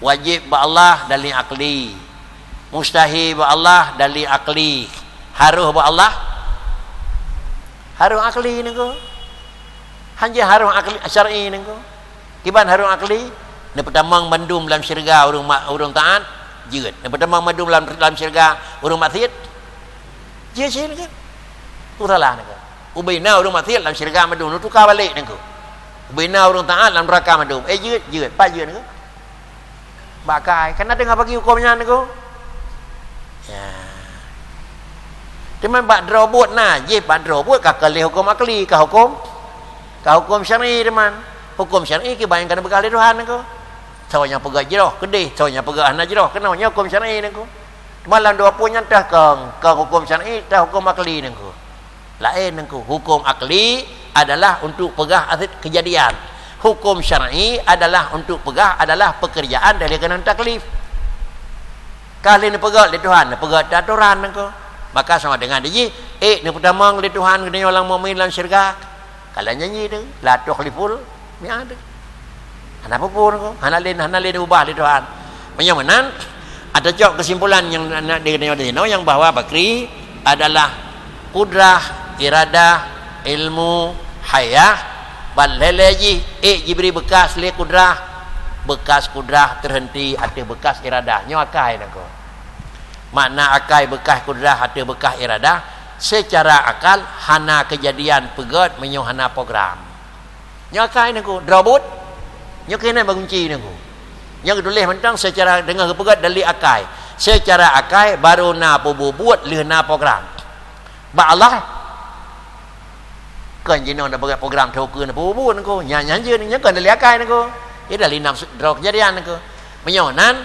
Wajib ba Allah dali akli. mustahil buat Allah dalil akli, haruh buat Allah haruh akli ni ko, hanya haruh akli syar'i ni ko. Kiban haruh akli ni pertama mandum dalam syurga urang taat jeut, ni pertama mandum dalam syurga urang maksiat jeut sih ni kan tu salah ni ko. Ubaina urang maksiat dalam syurga mandum tu tukar balik ni ko. Ubaina urang taat dalam neraka mandum jeut pak jeut ni ko. Bakai kena dengar bagi hukumnya ni ko. Ya. Teman bak drobot nah, je bak drobot ka kelih hukum akli ka hukum syar'i teman. Hukum syar'i ke bayang kena bekal Tuhan ko. Sawanya pegak jeroh kedih, sawanya pegak hana jeroh kenanya hukum syar'i ni ko. Malam dua punya tah ke hukum syar'i tah hukum akli ni ko. Lain ni ko. Hukum akli adalah untuk pegah asid kejadian. Hukum syar'i adalah untuk pegah adalah pekerjaan dari kena taklif. Kali ni pegat oleh Tuhan, ni pegat aturan ko. Maka sama dengan dia, ni pertama oleh Tuhan kena orang mukmin dalam syurga. Kalau nyanyi tu, la tukhliful mi'ad. Ana apa pun ko, ana lain ubah oleh Tuhan. Menyamanan ada jawab kesimpulan yang nak dikatakan yang bahawa bakri adalah kudrah, iradah, ilmu, hayah, baleleji, diberi bekas le kudrah, bekas kudrah terhenti ada bekas iradahnya akai nak ko. Makna akai bekas kudrah ada bekas iradah secara akal hana kejadian pegat menyo hana program. Nya akai nak ko drabut. Nya kena bangunci nak ko. Yang tulis mentang secara dengan pegat dari akai. Secara akai baru na buat leh na program. Ba Allah kan jino nak buat program thau ke na buat nak ko. Nya je nya kan dari akai nak ko. Ia dari nafsu drog kejadian nak ko. Menyonan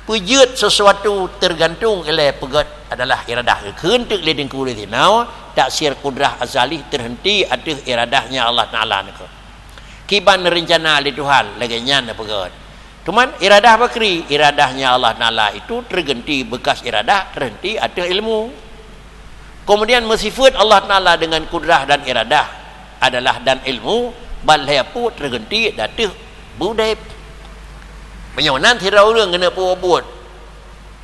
pujud sesuatu tergantung oleh pegat adalah iradah. Kentuk le dengku le tinau taksir kudrah azali terhenti ada iradahnya Allah Taala nak. Kiban rencana oleh Tuhan laganya nak pegat. Cuman iradah bakri, iradahnya Allah Taala itu terganti bekas iradah terhenti ada ilmu. Kemudian sifat Allah Taala dengan kudrah dan iradah adalah dan ilmu balai pun terganti datih budai. Menyonan tidak orang kena buat.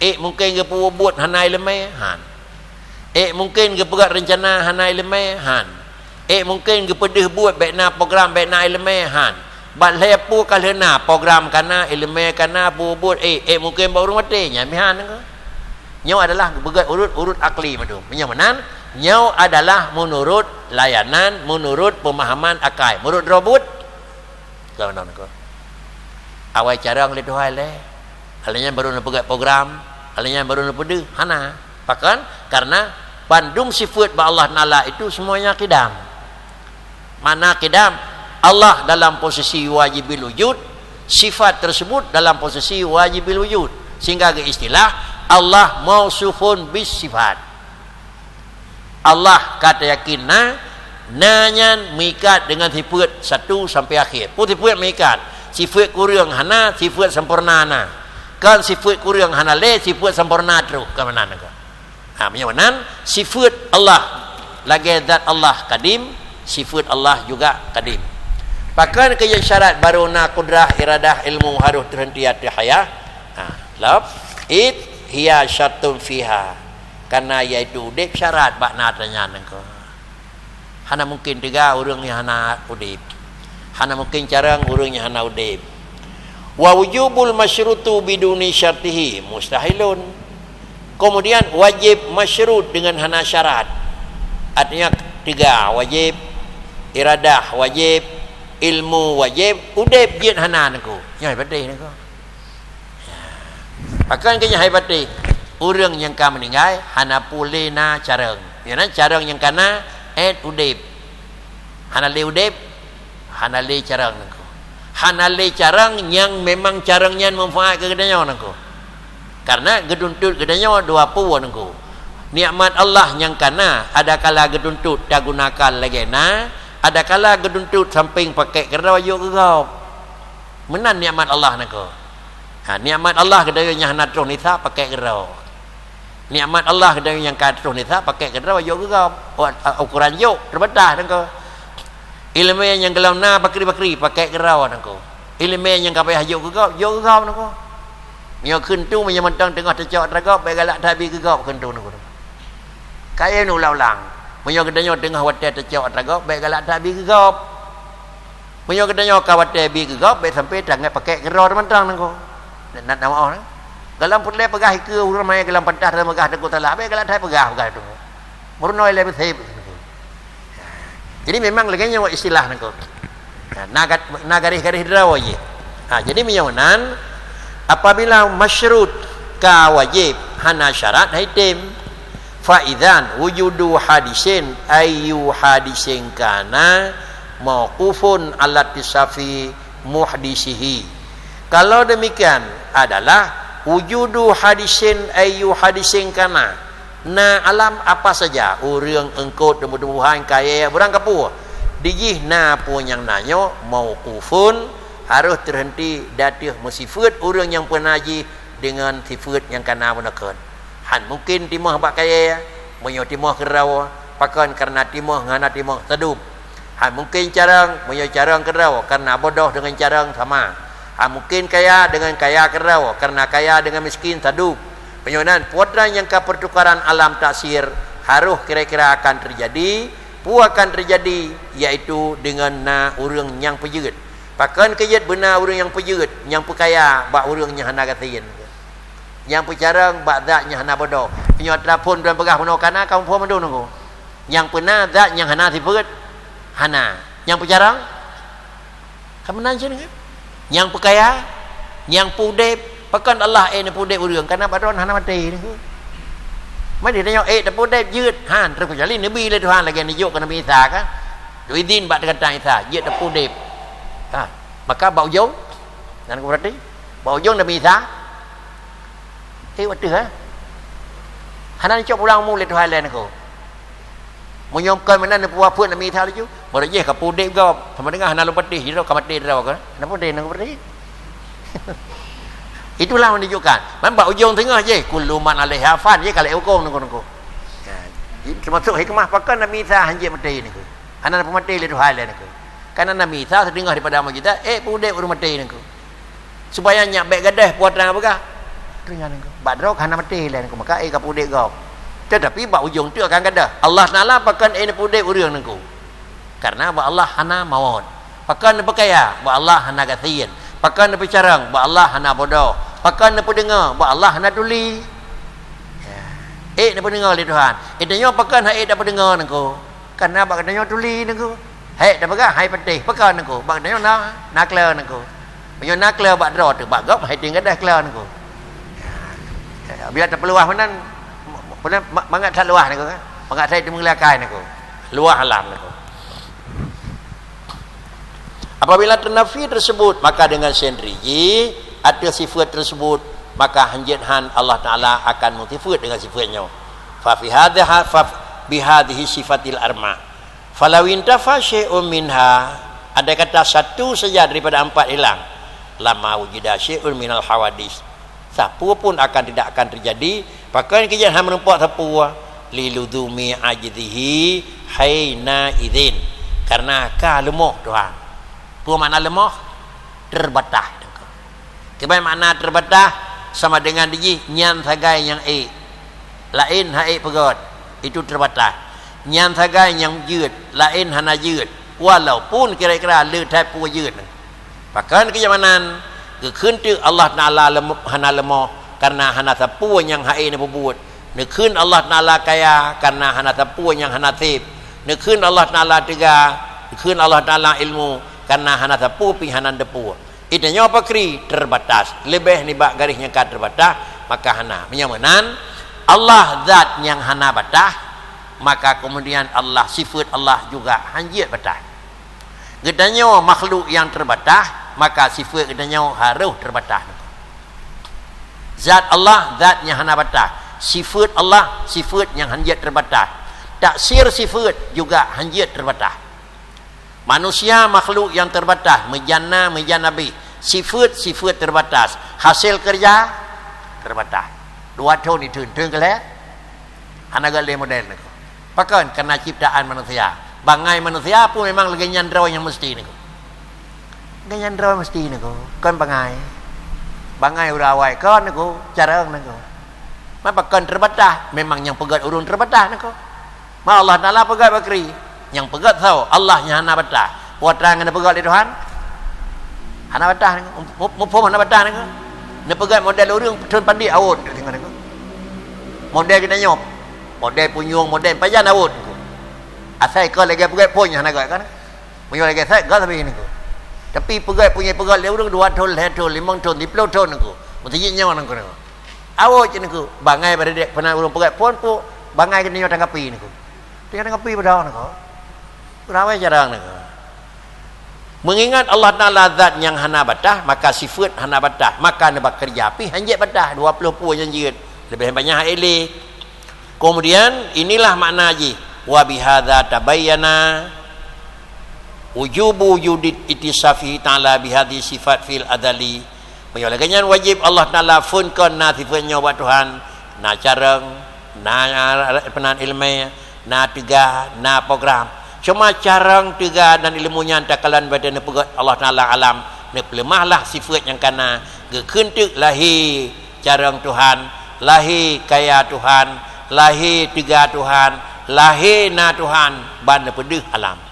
Mungkin ke buat hanai lemai han. Mungkin ke pegat rencana hanai lemai han. Mungkin ke pedih buat baikna program baikna lemai han. Balai pu kalena program kana lemai kana buat mungkin baru mati nya mihan ke. Nyau adalah begat urut akli madu. Menyonan nyau adalah menurut layanan, menurut pemahaman akai, menurut robot. Kalau nak ko. Awal cara oleh Tuhan le. Alanya baru nak pegat program, alanya baru nak pedih hana. Bahkan karena bandung sifat ba Allah Taala itu semuanya qidam. Mana qidam? Allah dalam posisi wajibil wujud, sifat tersebut dalam posisi wajibil wujud. Sehingga ke istilah Allah mausufun bis sifat. Allah kata yakinna nanyan mikat dengan sifat satu sampai akhir. Pun sifat mikat. Sifat kurang hana, sifat sempurna na. Kan sifat kurang hana le, sifat sempurna terus ke mana nak? Menyawanan sifat Allah lagi zat Allah kadim, sifat Allah juga kadim. Bahkan kaya syarat baru na kudrah, iradah, ilmu harus terhenti hati hayah. Lab it hiya syartun fiha. Karena iaitu udip syarat bakna tanya nengko. Hana mungkin tiga orang yang hana udip. Hana mungkin carang urangnya hana udib. Wa wujubul masyrutu biduni syartihi mustahilun. Kemudian wajib masyrut dengan hana syarat. Artinya tiga wajib, iradah wajib, ilmu wajib, udib jin hana naku. Nya hebatih naku. Akan kenya hebatih. Urang yang ka meninggal hana pule na carang. Yana carang yang kana udib. Hana le udib hanale carang nangko. Hanale carang yang memang carangnya manfaat ke kedanya nangko. Karena geduntut kedanya dua puan nangko. Nikmat Allah yang kana ada kala geduntut tak gunakan lagi na, ada kala geduntut samping pakai kerana wajib gegau. Menan nikmat Allah nangko. Nikmat Allah kedanya hana terus nisa pakai gerau. Nikmat Allah kedanya yang terus nisa pakai kerana wajib gegau. Ukuran yuk terbedah nangko. Ilmu yang kalau na bakri pakai gerau nangko. Ilmu yang kapai hajuk gegau nangko. Mio kentu menyamantang tengah tercok teragap baik galak tabi gegap kentu nunggu. Kaya nu ulang. Mio kedanyo tengah watai tercok teragap baik galak tabi gegap. Mio kedanyo kawatai bi gegap baik sampai tangan pakai geror mantang nunggu. Nak nama orang. Galam putih pegah ke urang mai galam pentah dan megah deku talak baik galak tai pegah tu. Murnoi lebih sahib. Jadi memang leganya istilah nunggu. Garis-garis draw je. Jadi menyawanan apabila masyrut ka wajib hana syarat haitim fa idzan wujudu hadisin ayu hadisin kana mauqufun ala tisafi muhdisihi. Kalau demikian adalah wujudu hadisin ayu hadisin kana na alam apa saja urang engkau tumbuh-tumbuhan kaya berang kapur dijih na pun yang nanyo mauqufun harus terhenti datih musifat orang yang pernah haji dengan sifat yang kena menekan. Han mungkin timah bak kaya, menyo timah kerau, pakan karena timah ngana timah tedup. Han mungkin carang, menyo carang kerau karena bodoh dengan carang sama. Han mungkin kaya dengan kaya kerau karena kaya dengan miskin tedup. Penyonan putra yang ke pertukaran alam taksir harus kira-kira akan terjadi, akan terjadi iaitu dengan na orang yang pejerit. Pakan kejut benar orang yang pejut, yang pekaya bak orang yang hana katiin. Yang pecarang bak zat yang hana bodoh. Penyot rapun dan pegah penuh kana kaum puan mendu nunggu. Yang pernah zat yang hana sifat hana. Yang pecarang kamu nanti ni. Yang pekaya, yang pudep, pakan Allah ni pudep orang karena badon hana mati nunggu. Mai dia tanya dah pudep jeut han terus jadi nabi le Tuhan lagi ni juk ke Nabi Isa kan. Duidin bak kata Isa, jeut dah pudep. Maka bau ujung dan berarti bau ujung Nabi Isa waktu hanan cok pulang mu le Tuhan lain aku menyomkan mana nak buat pun Nabi Isa laju berje ka pudek kau sama dengan hanan lupati hiro ka mati dah kan kenapa dia nak berarti itulah menunjukkan man bau ujung tengah je kullu man alaiha fan je kalau hukum nunggu termasuk hikmah pakai Nabi Isa hanjit mati ni hanan pemati le Tuhan lain aku. Karena Nabi Isa terdengar daripada amal kita, pudek urut mati nengko. Supaya nyak baik gadah puat terang apa kah? Dengar nengko. Badrok hana mati lah nengko. Maka ka pudek kau. Tetapi bak ujung tu akan gadah. Allah Taala pakan ni pudek urang nengko. Karena bak Allah hana maut. Pakan ni perkaya, bak Allah hana kasian. Pakan ni pecarang, bak Allah hana bodoh. Pakan ni pendengar, bak Allah hana tuli. Ni pendengar li Tuhan. Itanya pakan hak dak pendengar nengko. Karena bak katanya tuli nengko. Hei dah pegah hai patih pakan nengko bak danyo na kler nengko penyo na kler bak dro tu bak gop hai tinggal dah kler nengko biar tak peluah menan mangat tak luah nengko kan mangat sai tu mengelakai nengko luah alam nengko apabila ternafi tersebut maka dengan sendiri ada sifat tersebut maka hanjat han Allah Taala akan mutifat dengan sifatnya fa fi hadha fa bi hadhihi sifatil arma. Falau intafa syai'un minha, ada kata satu saja daripada empat hilang, lama wujida syai'un minal hawadis. Sapu pun tidak akan terjadi. Pakai kejadian ham menempat sapu liludumi ajdihi haina idzin. Karena ka lemah Tuhan. Apa makna lemah? Terbatas. Kebaik makna terbatas sama dengan diji nyan sagai yang lain hae pegot. Itu terbatas. Nyan sagai yang jeut lain hana jeut walaupun kira-kira le tai pu jeut bahkan kejamanan kekeun tu Allah Taala hana lemah karena hana sapu yang hae ne berbuat nekeun Allah Taala kaya karena hana sapu yang hana tip nekeun Allah Taala tega nekeun Allah Taala ilmu karena hana sapu pi hana depu itanya apa kri terbatas lebih ni bak garisnya ka terbatas maka hana menyamanan Allah zat yang hana batas maka kemudian Allah sifat Allah juga hanjit batas. Gedanya makhluk yang terbatas, maka sifat gedanya harus terbatas. Zat Allah zat yang hana batas. Sifat Allah sifat yang hanjit terbatas. Taksir sifat juga hanjit terbatas. Manusia makhluk yang terbatas, mejana mejanabi. Sifat terbatas. Hasil kerja terbatas. Dua tahun itu tenggelam. Hana gale model ni. Pakan karena ciptaan manusia. Bangai manusia pun memang lagi nyandraw yang mesti ni. Lagi nyandraw mesti ni. Kan bangai. bangai urawai kan aku cara aku mapakan terbatas memang yang pegat urun terbatas aku ma Allah Taala pegat bakri yang pegat tahu Allahnya hana batah buat terang ana pegat di Tuhan hana batah mupum hana batah aku ne pegat model urang tun pandi awut tengok aku model kita nyop model punyung model pajan awut aku asai ke lagi pegat punya hana kan punya lagi sai ga tapi ni aku tapi pegat punya pegat le urang 2 ton 3 ton 5 ton 10 ton aku mesti nyawa aku awak je niku bangai pada dek pernah urang pegat pun pu bangai ke nyo tanggapi niku dia tanggapi pada niku rawai jarang niku mengingat Allah Taala zat yang hana batah maka sifat hana batah maka ne bekerja api hanjat batah 20 pu janjian lebih banyak elek kemudian inilah makna haji wa bihadza tabayyana wujubu wujudit ittisafi ta'ala bihadhi sifat fil adali menyolehkannya wajib Allah Ta'ala funkan na sifatnya buat Tuhan na carang na penan ilmu na tegah na program cuma carang tegah dan ilmunya takalan badan pegat Allah Ta'ala alam ne pelemahlah sifat yang kana gekentuk lahir carang Tuhan lahir kaya Tuhan lahir tegah Tuhan lahir na Tuhan ban pedih alam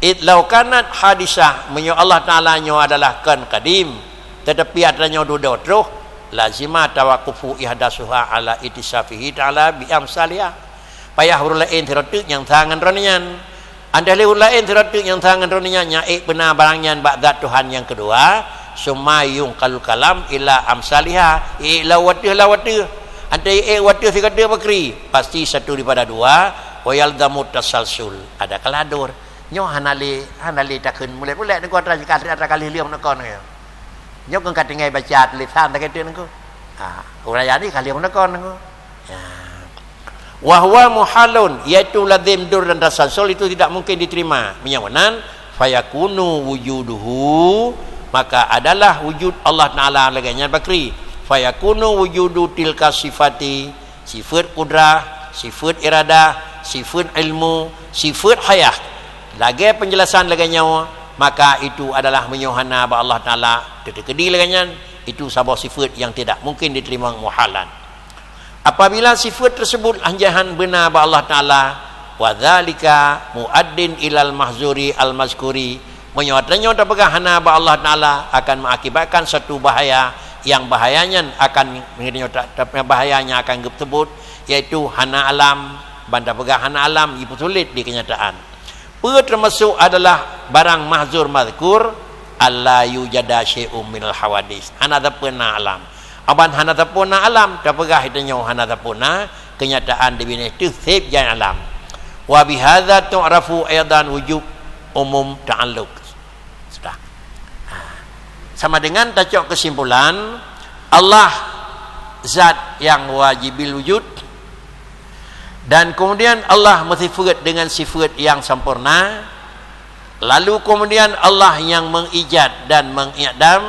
itlau kanat hadisah menyo Allah Ta'ala nyo adalah kan kadim tetapi adanya duda terus lazima tawakufu ihdasuha ala ittisafihi ta'ala bi amsaliyah payah hurul lain tiratuk yang tangan ronian anda lehul lain tiratuk yang tangan ronian nyaik benar barangnya ba'dat Tuhan yang kedua sumayung kalul kalam ila amsalihah ila watih anda watih fikada bakri pasti satu daripada dua wayal damut tasalsul ada kaladur nyo hanali takun mulai ni kuat rajin kali liam nakon ya nyo kan katingai baca tulisan tak kete nengko uraya ni kali nakon nengko ya wa huwa muhalun yaitu lazim dur dan tasalsul itu tidak mungkin diterima menyawanan fayakunu wujuduhu maka adalah wujud Allah Taala laganya bakri fayakunu wujudu tilka sifati sifat qudrah sifat iradah sifat ilmu sifat hayat lagi penjelasan laganya maka itu adalah menyohana ba Allah Taala terkedi laganya itu sebuah sifat yang tidak mungkin diterima muhalan apabila sifat tersebut anjahan benar ba Allah Taala wa dzalika muaddin ilal mahzuri al mazkuri menyohatnya terpegang hana ba Allah Taala akan mengakibatkan satu bahaya yang bahayanya akan bahayanya akan tersebut yaitu hana alam banda pegang hana alam itu sulit di kenyataan termasuk adalah barang mahzur mazkur alla yujada syai'um minal hawadis hana tapuna alam aban hana tapuna alam tapegah hitanya hana tapuna kenyataan di bini itu sib jan alam wa bihadza tu'rafu aidan wujub umum ta'alluq sudah sama dengan tacok kesimpulan Allah zat yang wajibil wujud dan kemudian Allah sifat dengan sifat yang sempurna lalu kemudian Allah yang mengijad dan mengi'dam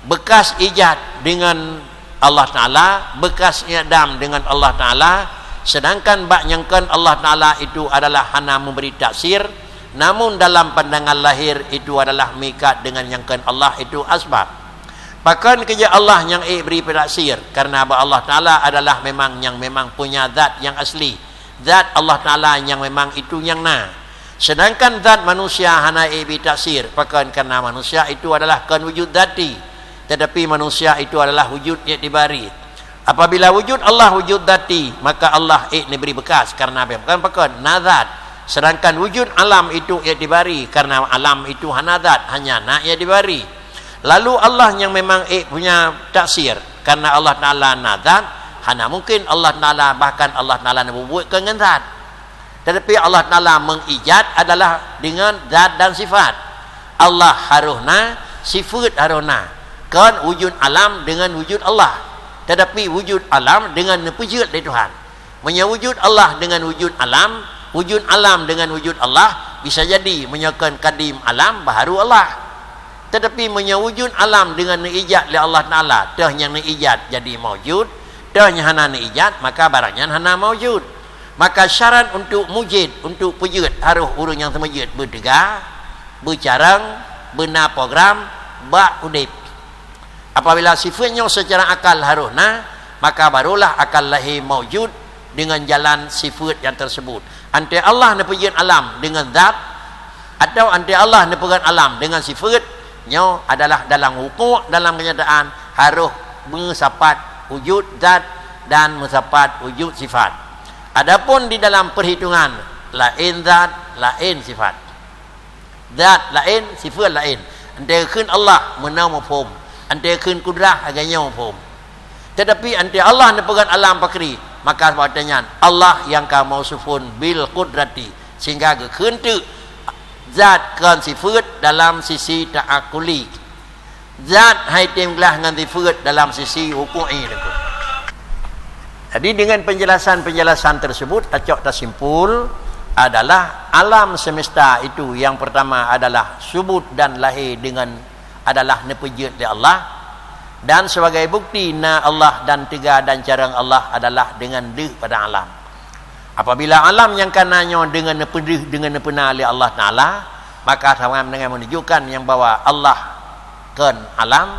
bekas ijad dengan Allah Ta'ala bekas i'dam dengan Allah Ta'ala sedangkan bak nyangkan Allah Ta'ala itu adalah hana memberi taksir namun dalam pandangan lahir itu adalah mikat dengan nyangkan Allah itu asbab bahkan kerja Allah yang beri taksir karena Allah Ta'ala adalah memang yang memang punya zat yang asli zat Allah Ta'ala yang memang itu yang na sedangkan zat manusia hana beri taksir bahkan karena manusia itu adalah kan wujud zati tetapi manusia itu adalah wujud i'tibari apabila wujud Allah wujud zati maka Allah beri bekas karena bukan nazat sedangkan wujud alam itu i'tibari karena alam itu hana zat hanya na i'tibari lalu Allah yang memang punya taksir karena Allah Ta'ala nazat hana mungkin Allah Ta'ala bahkan Allah Ta'ala membuat dengan zat tetapi Allah Ta'ala mengijad adalah dengan zat dan sifat Allah harusna sifat harusna kan wujud alam dengan wujud Allah tetapi wujud alam dengan wujud dari Tuhan menyewujud Allah dengan wujud alam dengan wujud Allah bisa jadi menyakan kadim alam baru Allah tetapi menyewujud alam dengan ijad oleh Allah Ta'ala dah yang ijad jadi mawjud dah yang hana ijad maka barangnya hana mawjud maka syarat untuk mujid untuk wujud harus urang yang semujud bertegah bercarang benar program bak udip Apabila sifatnya secara akal harus maka barulah akal lahir maujud dengan jalan sifat yang tersebut. Antara Allah nepejun alam dengan zat, atau antara Allah nepejun alam dengan sifatnya adalah dalam hukum, dalam kenyataan harus mensapat wujud zat dan mensapat wujud sifat. Adapun di dalam perhitungan lain zat, lain sifat. Zat lain, sifat lain. Antara kun Allah menau mafhum, antara kun kudrah agaknya mafhum. Tetapi antara Allah nepejun alam pakri, maka sebabnya Allah yang kamu mausufun bil qudrati, sehingga kehendak zat kan sifat dalam sisi ta'akuli, zat haitim gelah dengan sifat dalam sisi hukumi. Jadi dengan penjelasan-penjelasan tersebut acok tersimpul adalah alam semesta itu yang pertama adalah subut dan lahir dengan adalah nepejut di Allah. Dan sebagai bukti Allah dan tiga dan cara Allah adalah dengan pada alam. Apabila alam yang kananya dengan nepedih dengan nepena oleh Allah Ta'ala, maka sama dengan menunjukkan yang bahwa Allah kan alam,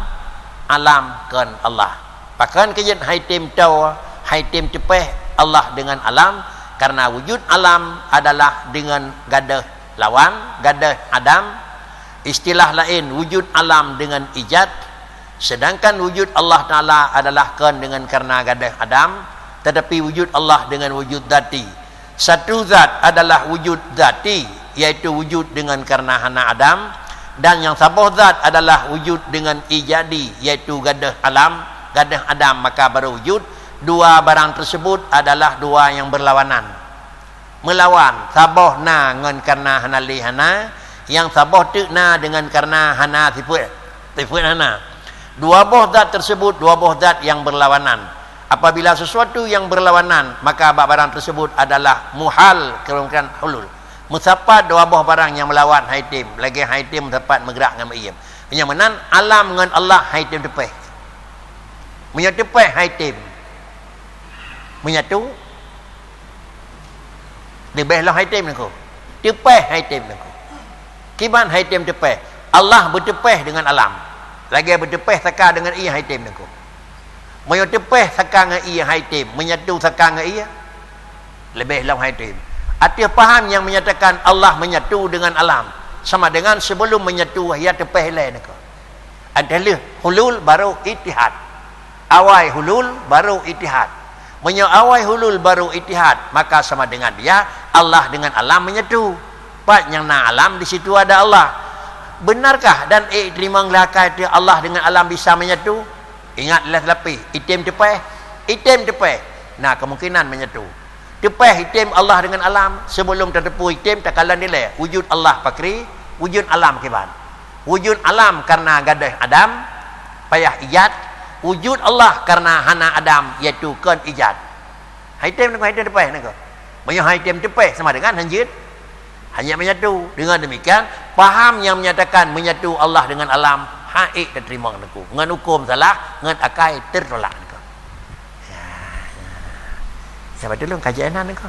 alam kan Allah. Bahkan kejadian haitim tahu, haitim cepeh Allah dengan alam, karena wujud alam adalah dengan gadah lawan, gadah Adam. Istilah lain wujud alam dengan ijad. Sedangkan wujud Allah Ta'ala adalah kan dengan karena gadah Adam, tetapi wujud Allah dengan wujud zati. Satu zat adalah wujud zati, yaitu wujud dengan karena hana Adam, dan yang sabah zat adalah wujud dengan ijadi, yaitu gadah alam, gadah Adam, maka baru wujud. Dua barang tersebut adalah dua yang berlawanan, melawan. Sabah dengan karena hana li hana, yang sabah tu dengan karena hana sifat hana. Dua buah zat tersebut, dua buah zat yang berlawanan. Apabila sesuatu yang berlawanan, maka barang tersebut adalah muhal, kemungkinan hulul. Musapat dua buah barang yang melawan haitim, lagi haitim dapat bergerak dengan iyam. Menyamanan alam dengan Allah, haitim tepeh. Menyatu tepeh haitim. Menyatu dibehlah haitim niku. Tepeh haitim niku. Kiban haitim tepeh. Allah bertepeh dengan alam. Lagi bertepeh saka dengan ia haitim niku. Moyo tepeh saka dengan ia haitim, menyatu saka dengan ia lebih lam haitim. Arti faham yang menyatakan Allah menyatu dengan alam sama dengan sebelum menyatu ia tepeh lain niku. Adalah hulul baru ittihad. Awal hulul baru ittihad. Menyo awal hulul baru ittihad, maka sama dengan dia Allah dengan alam menyatu. Pak yang na alam di situ ada Allah. Benarkah dan terima ngelakar Allah dengan alam bisa menyatu? Ingatlah lebih itim tepeh. Nah, kemungkinan menyatu. Tepeh itim Allah dengan alam sebelum terdepu itim takalan nilai wujud Allah pakri, wujud alam kiban. Wujud alam karena gadah Adam payah ijad, wujud Allah karena hana Adam iaitu kan ijad. Itim tepeh niku. Banyak itim tepeh sama dengan hanjit. Hanya menyatu. Dengan demikian faham yang menyatakan menyatu Allah dengan alam haik diterima niku. Ngan hukum salah, ngan akai tertolak niku. Ya. Siapa dulu kajian niku?